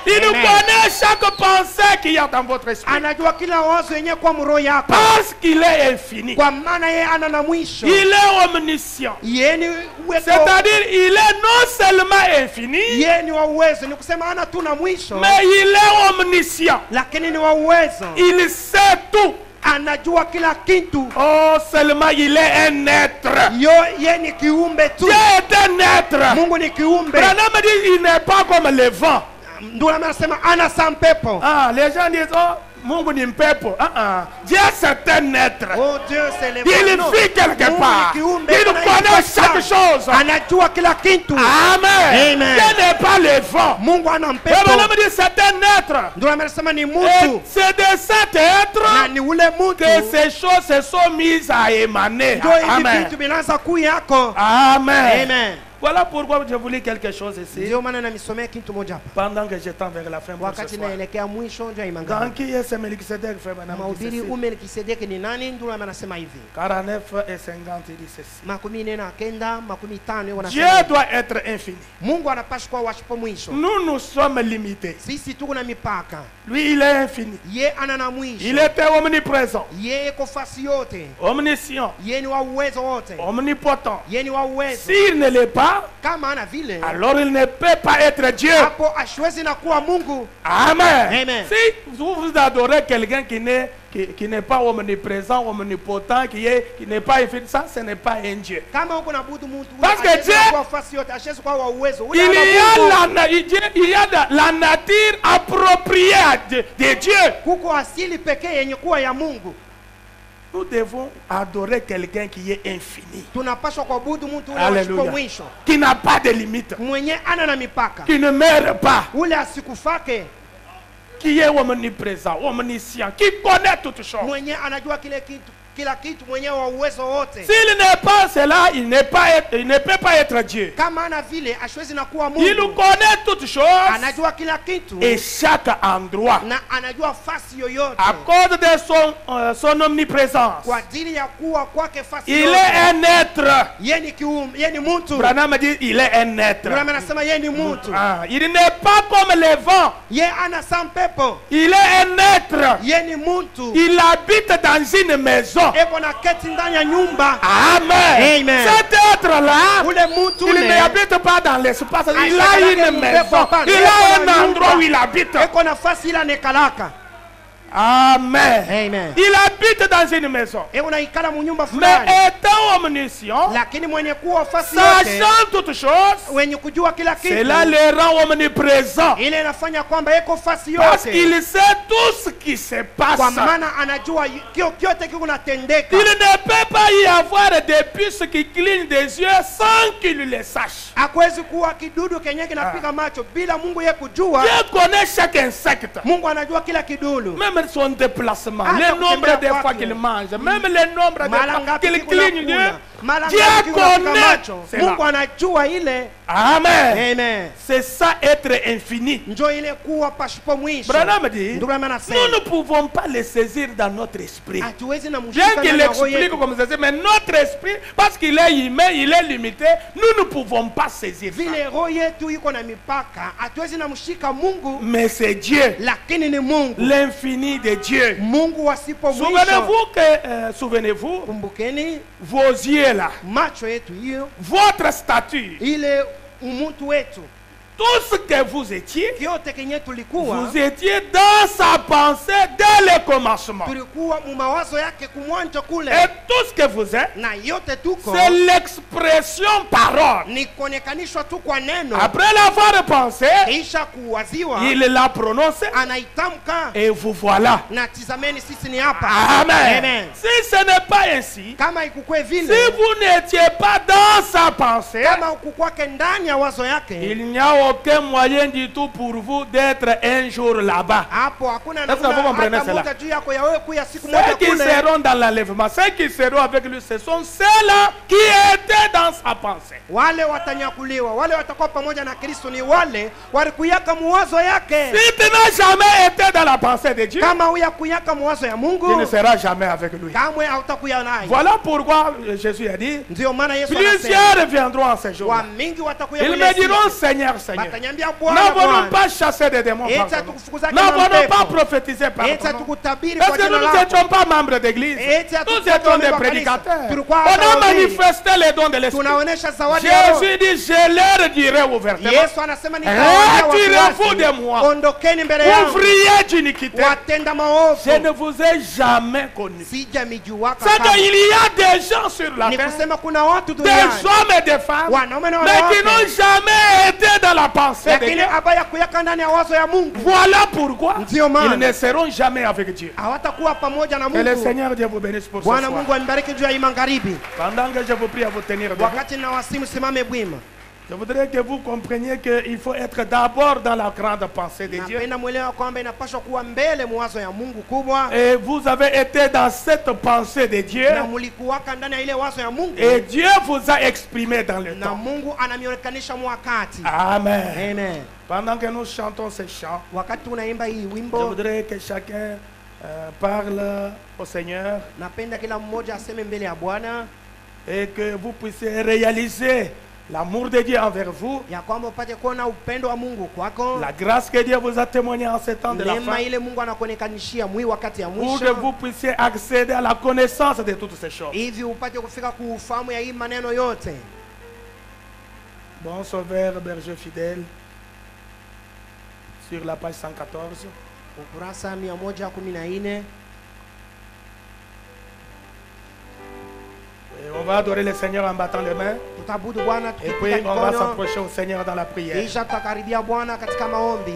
Il nous Amen. connaît chaque pensée qu'il y a dans votre esprit. Anajua kila wazo yenyewe kwa mroho yako. Parce qu'il est infini. Kwa maana yeye ana na mwisho. Il est omniscient. Yeye ni uwezo. C'est-à-dire, il est non seulement infini, Yeye ni wa uwezo. Ni kusema ana tu na mwisho. mais il est omniscient. Lakini ni wa uwezo. Il sait tout. Anajua kila kitu. Oh, seulement il est un être. Yeye ni kiumbe tu. Dieu est un être. Mungu ni kiumbe. Branham dit il n'est pas comme le vent. Ndio anasema ana sampepo. Ah, les gens disent, oh, Mungu ni mpepo. Dieu c'est un être. Oh Dieu c'est le Il Mungu. vit quelque Mungu part. ni kiumbe, Il kuna connaît kitu chaque fulani. chose. Anajua kila kitu. Amen. Amen. Dieu n'est pas le vent. Mungu ana Et mpepo. Branham dit c'est un être. Ndio anasema ni Et mtu. c'est de cet être Na ni ule mtu. que ces choses se sont mises à émaner. Ndio hivi Amen. vitu vinaanza kuyako. Amen. Amen. Voilà pourquoi je voulais quelque chose ici. Ndio maana namisomea kitu moja hapa. Pendant que je tends vers la fin pour ce Wakati soir. naelekea mwisho ndio Dans imangana. qui est ce Melchizedek, frère Branham dit Mahubiri ceci. Melkisedeki ni nani? Ndio anasema hivi. 49 et 50 il dit ceci. 49 50 Dieu wanasema doit être infini. Mungu anapaswa kuwa washipo mwisho. Nous sommes limités. Sisi tuko na mipaka. Lui, il est infini. Ye ana na mwisho. Il était omniprésent, Yeye ko fasi yote. omniscient, Yeye ni wa uwezo wote. omnipotent. Yeye ni wa uwezo. S'il ne l'est pas, Kama ana vile alors il ne peut pas être Dieu. hapo ashwezi na kuwa Mungu. Amen. Amen. Si vous adorez quelqu'un qui n'est pas omniprésent, omnipotent, qui n'est pas infini, ça, ce n'est pas un Dieu. Kama uko nabudu mtu Parce que ashwezi Dieu- na kuwa fasi yote, ashwezi kuwa wa uwezo. Ule Il ana y a Mungu. il y a la nature appropriée de Dieu. Kuko asili pekee yenye kuwa ya Mungu. Nous devons adorer quelqu'un qui est infini, Tunapaswa kuabudu mtu ule washipo Alléluia. mwisho. qui n'a pas de limite, Mwenye ana na mipaka. qui ne meurt pas, Ule asikufake. qui est omniprésent, omniscient, qui connaît toutes choses. Mwenye anajua kila kitu mwenye wa uwezo wote. S'il n'est pas cela, il ne peut pas être Dieu. Kama ana vile ashwezi na kuwa Il Mungu. connaît toutes choses Anajua kila kitu et chaque endroit. na anajua fasi yoyote. À cause de son omniprésence, Kwa ajili ya kuwa kwake fasi il yote. est un être. Yeye ni kiumbe, yeye ni mtu. Branham dit il est un être. Branham anasema yeye ni mtu. Ah, il n'est pas comme le vent. Yeye ana sampepo. Il est un être. Yeye ni mtu. Il habite dans une maison. Eko na keti ndani ya nyumba. Amen. Amen. Cet être-là, Ule mtu il ule n'habite pas dans l'espace. Il Ashaka a yake une mpepo maison. hapana. Il Eko a na un nyumba. endroit où il habite. eko nafasi ila nekalaka. Amen. Amen. Il habite dans une maison. Eko naikala mu nyumba Mais fulani. étant omniscient, Lakini mwenye kuwa fasi yote, sachant toutes choses, wenye kujua kila kitu, cela le rend omniprésent. ile inafanya kwamba eko fasi Parce yote. qu'il sait tout ce qui se passe. Kwa maana anajua kyote kiko natendeka. Il ne peut pas y avoir des puces qui clignent des yeux sans qu'il le sache. Hakuwezi kuwa kidudu kenye kinapiga macho bila Mungu ye kujua. Dieu connaît chaque insecte. Mungu anajua kila kidudu. Même même son déplacement, Ah, le donc nombre c'est de bien fois quoi qu'il que- mange, même le nombre de Mara fois ngapi qu'il kikula cligne Dieu, kula. Mara Dieu ngapi kikula connaît macho. cela. Mungu anajua ile. Amen. Amen. C'est ça être infini. Njo ile kuwa pasipo mwisho. Branham dit, Ndugu yangu anasema, nous ne pouvons pas les saisir dans notre esprit. hatuwezi na Bien mshika qu'il ndani ya roho explique yetu. comme ceci, mais notre esprit, parce qu'il est humain, il est limité, nous ne pouvons pas saisir ça. Vile roho yetu iko na mipaka, hatuwezi na mshika Mungu, Mais c'est Dieu, lakini ni Mungu. l'infini de Dieu. Mungu wasipo mwisho. Souvenez-vous que, souvenez-vous, Kumbukeni vos yeux là, macho yetu hiyo, votre statut, ile umuntu wetu, tout ce que vous étiez, kyote kenye tulikuwa, vous étiez dans sa pensée dès le commencement. tulikuwa mu mawazo yake kumwanzo kule, Et tout ce que vous êtes, na yote tuko c'est l'expression parole. ni kuonekanishwa tu kwa neno. Après l'avoir pensé, Kisha kuwaziwa il l'a prononcé anaitamka, et vous voilà. na tizameni sisi ni hapa. Amen. Amen. Si ce n'est pas ainsi, Kama ikukwe si vile, vous n'étiez pas dans sa pensée, kama ukukwake ndani ya wazo yake, il n'y a aucun moyen du tout pour vous d'être un jour là-bas. hapo hakuna Est-ce que vous comprenez hata cela? moja juu yako ya wewe kuya siku moja Ceux qui kule. seront dans l'enlèvement, ceux qui seront avec lui, ce sont ceux-là qui étaient dans sa pensée. Wale watanyakuliwa, wale watakuwa pamoja na Kristo ni wale walikuyaka muwazo yake. Si tu n'as jamais été dans la pensée de Dieu, Kama huyakuyaka muwazo ya tu ne Mungu, seras jamais avec lui. kamwe hautakuya naye. Voilà pourquoi Jésus a dit, Ndio maana Yesu anasema, plusieurs viendront en ce jour. wa mingi watakuya Ils kule me diront, siku. Seigneur, Seigneur, Batanyambia Bwana, n'avons-nous Bwana, pas chassé des démons par eti ton nom? hatukufukuza N'avons-nous mapepo, pas prophétisé par eti ton nom? hatukutabiri Est-ce kwa que jina nous lako. n'étions pas membres d'église? Eti Nous hatukuwa étions des wa kanisa. prédicateurs. Tulikuwa On a wahubiri. manifesté les dons de l'Esprit. Tunaonesha zawadi ya Roho. Jésus dit, je leur dirai ouvertement, Yesu anasema nitawaambia retirez-vous de moi, wafuasi, ondokeni mbele yangu, ouvriers d'iniquité. watenda maovu, Je ne vous ai jamais connu. sijamijuwaka C'est kamwe. qu'il y a des gens sur la Ni terre, kusema kuna watu des duniani hommes et des femmes, wanaume na mais qui wanawake, n'ont jamais été dans la pensée de lakini Dieu. abaya kuyaka ndani ya wazo ya Mungu, Voilà pourquoi Ndio maana. ils ne seront jamais avec Dieu. hawatakuwa pamoja na Que le Mungu. Seigneur Dieu vous bénisse pour ce Bwana soir. Mungu anibariki juu ya hii magharibi. Pendant que je vous prie à vous tenir debout, Wakati nawasimu simame bwima, je voudrais que vous compreniez qu'il faut être d'abord dans la grande pensée de Dieu. napenda mwelewa kwamba inapaswa kuwa mbele mwazo ya Mungu kubwa, Et vous avez été dans cette pensée de Dieu. na mulikuwaka ndani ya ile wazo ya Mungu, Et Dieu vous a exprimé dans le na temps. Mungu anamionekanisha mwakati. Amen. Amen. Pendant que nous chantons ces chants, Wakati unaimba hii je wimbo, voudrais que chacun parle au Seigneur napenda kila mmoja aseme mbele ya Bwana, et que vous puissiez réaliser l'amour de Dieu envers vous, ya kwamba upate kuona upendo wa Mungu kwako, la grâce que Dieu vous a témoignée en ce temps de la fin, neema ile Mungu anakuonekanishia mwi wakati ya pour que mwisho, vous puissiez accéder à la connaissance de toutes ces choses. hivi upate kufika kuufahamu ya hii maneno yote. Bon Sauveur, berger fidèle, sur la page 114. Ukurasa 114. Et on va adorer le Seigneur en battant les mains. Tutabudu Bwana Et puis tukipiga on va mikono, s'approcher au Seigneur dans la prière. kisha tutakaribia Bwana katika maombi.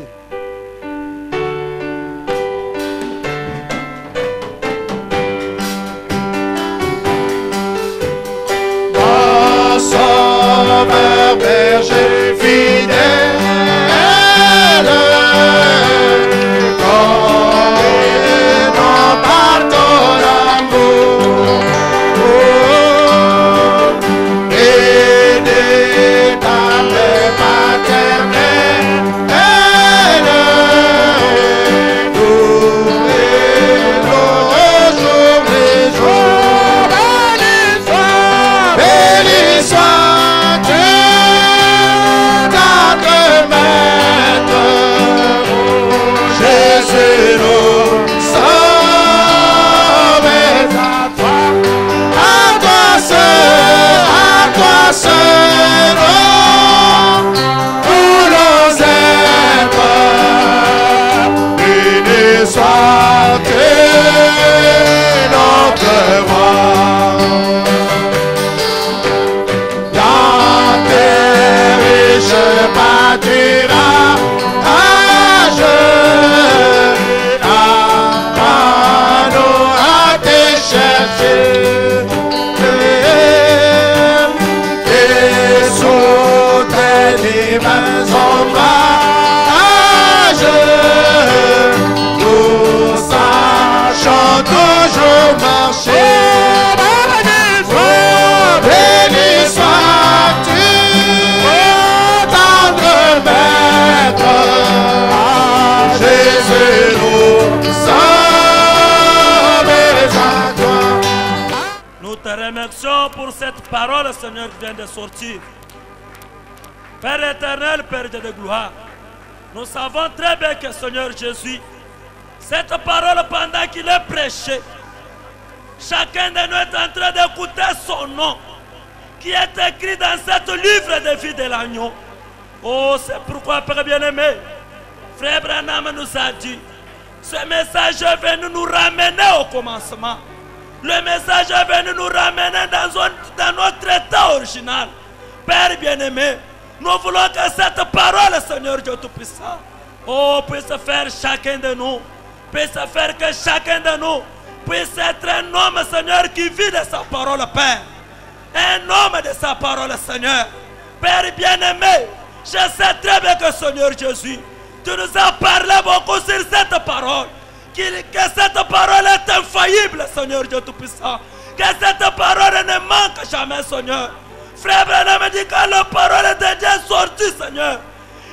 Sauveur, berger fidèle, conduis-nous par ton amour, aidé par le paternel, nous élevons jour les jours, béni sois-tu, notre maître, Jésus nous sauve, à toi seul, pour nos êtres, béni sois-tu, notre roi. Dans tes riches pâturages, apprends-nous à te chercher. Et sous tes divins ombrages, nous remercions pour cette parole, Seigneur, qui vient de sortir. Père éternel, Père Dieu de gloire, nous savons très bien que, Seigneur Jésus, cette parole, pendant qu'il est prêché, chacun de nous est en train d'écouter son nom, qui est écrit dans ce livre de vie de l'agneau. Oh, c'est pourquoi, Père bien-aimé, Frère Branham nous a dit, ce message est venu nous ramener au commencement. Le message est venu nous ramener dans notre état original. Père bien-aimé, nous voulons que cette parole, Seigneur Dieu Tout-Puissant, oh, puisse faire chacun de nous, puisse faire que chacun de nous puisse être un homme, Seigneur, qui vit de sa parole, Père. Un homme de sa parole, Seigneur. Père bien-aimé, je sais très bien que, Seigneur Jésus, tu nous as parlé beaucoup sur cette parole. Que cette parole est infaillible, Seigneur Dieu Tout-Puissant. Que cette parole ne manque jamais, Seigneur. Frère Branham me dit que la parole de Dieu est sortie, Seigneur.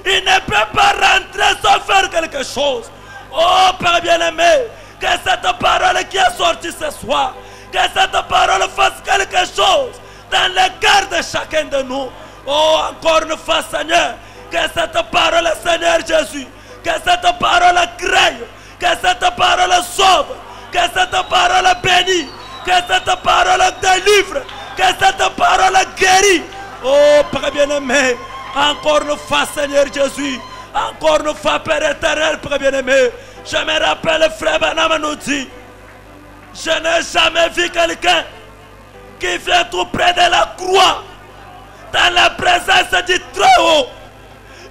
Il ne peut pas rentrer sans faire quelque chose. Oh, Père bien-aimé, que cette parole qui est sortie ce soir, que cette parole fasse quelque chose dans le cœur de chacun de nous. Oh, encore une fois, Seigneur, que cette parole, Seigneur Jésus, que cette parole crée, que cette parole sauve, que cette parole bénit, que cette parole délivre, que cette parole guérit. Oh, Père bien-aimé, encore une fois, Seigneur Jésus, encore une fois, Père éternel, Père bien-aimé, je me rappelle, Frère Branham nous dit, je n'ai jamais vu quelqu'un qui vient tout près de la croix, dans la présence du Très-Haut,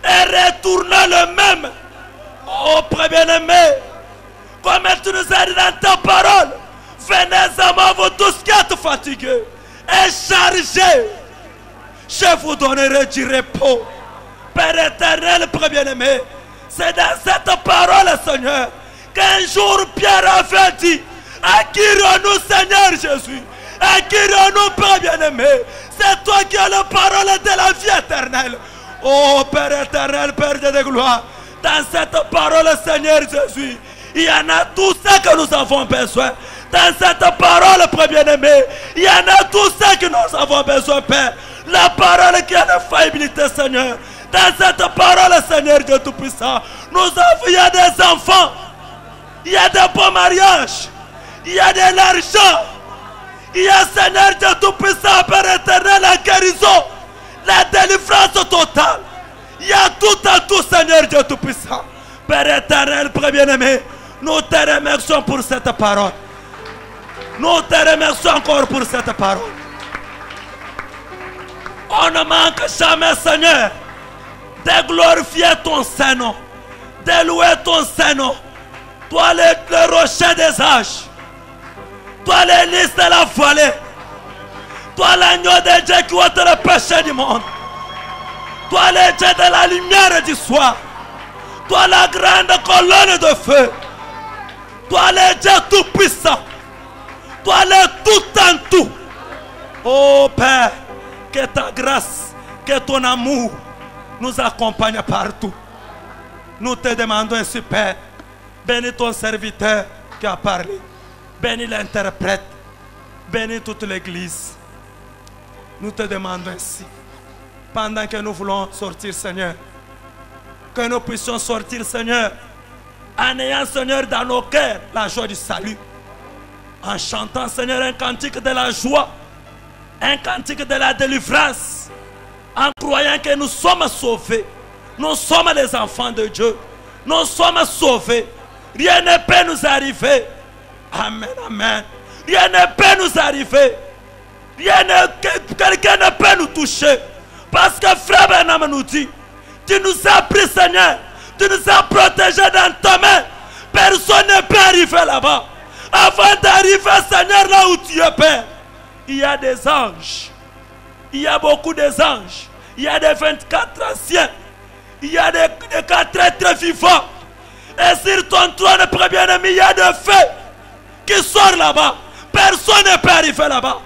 et retourne le même. Oh, Père bien-aimé, comme tu nous as dit dans ta parole, venez à moi, vous tous qui êtes fatigués et chargés, je vous donnerai du repos. Père éternel, Père bien-aimé, c'est dans cette parole, Seigneur, qu'un jour Pierre avait dit, acquérons-nous, Seigneur Jésus, acquérons-nous, Père bien-aimé, c'est toi qui as la parole de la vie éternelle. Oh, Père éternel, Père de gloire, dans cette parole, Seigneur Jésus, il y en a tout ce que nous avons besoin. Dans cette parole, Père bien-aimé, il y en a tout ce que nous avons besoin, Père. La parole qui a la faillibilité, Seigneur. Dans cette parole, Seigneur Dieu Tout-Puissant, il y a des enfants, il y a des beaux mariages, il y a de l'argent, il y a, Seigneur Dieu Tout-Puissant, Père éternel, la guérison, la délivrance totale. Il y a tout à tout, Seigneur Dieu Tout-Puissant. Père éternel, Père bien-aimé, nous te remercions pour cette parole. Nous te remercions encore pour cette parole. On ne manque jamais, Seigneur, de glorifier ton Saint-Nom, de louer ton Saint-Nom. Toi, le rocher des âges, toi, les lys de la vallée, toi, l'agneau de Dieu qui ôte le péché du monde, toi, le Dieu de la lumière du soir, toi, la grande colonne de feu, toi, le Dieu tout-puissant, toi, le tout en tout. Oh Père, que ta grâce, que ton amour nous accompagne partout. Nous te demandons ainsi, Père, bénis ton serviteur qui a parlé, bénis l'interprète, bénis toute l'église. Nous te demandons ainsi, pendant que nous voulons sortir, Seigneur, que nous puissions sortir, Seigneur, en ayant, Seigneur, dans nos cœurs la joie du salut, en chantant, Seigneur, un cantique de la joie, un cantique de la délivrance, en croyant que nous sommes sauvés. Nous sommes les enfants de Dieu. Nous sommes sauvés. Rien ne peut nous arriver. Amen, amen. Rien ne peut nous arriver. Quelqu'un ne peut nous toucher. Parce que Frère Branham nous dit, tu nous as pris, Seigneur. Tu nous as protégés dans ta main. Personne ne peut arriver là-bas. Avant d'arriver, Seigneur, là où tu es, Père, il y a des anges. Il y a beaucoup d'anges. Il y a des 24 anciens. Il y a des 4 êtres vivants. Et sur ton trône, Père bien-aimé, il y a des feux qui sortent là-bas. Personne ne peut arriver là-bas.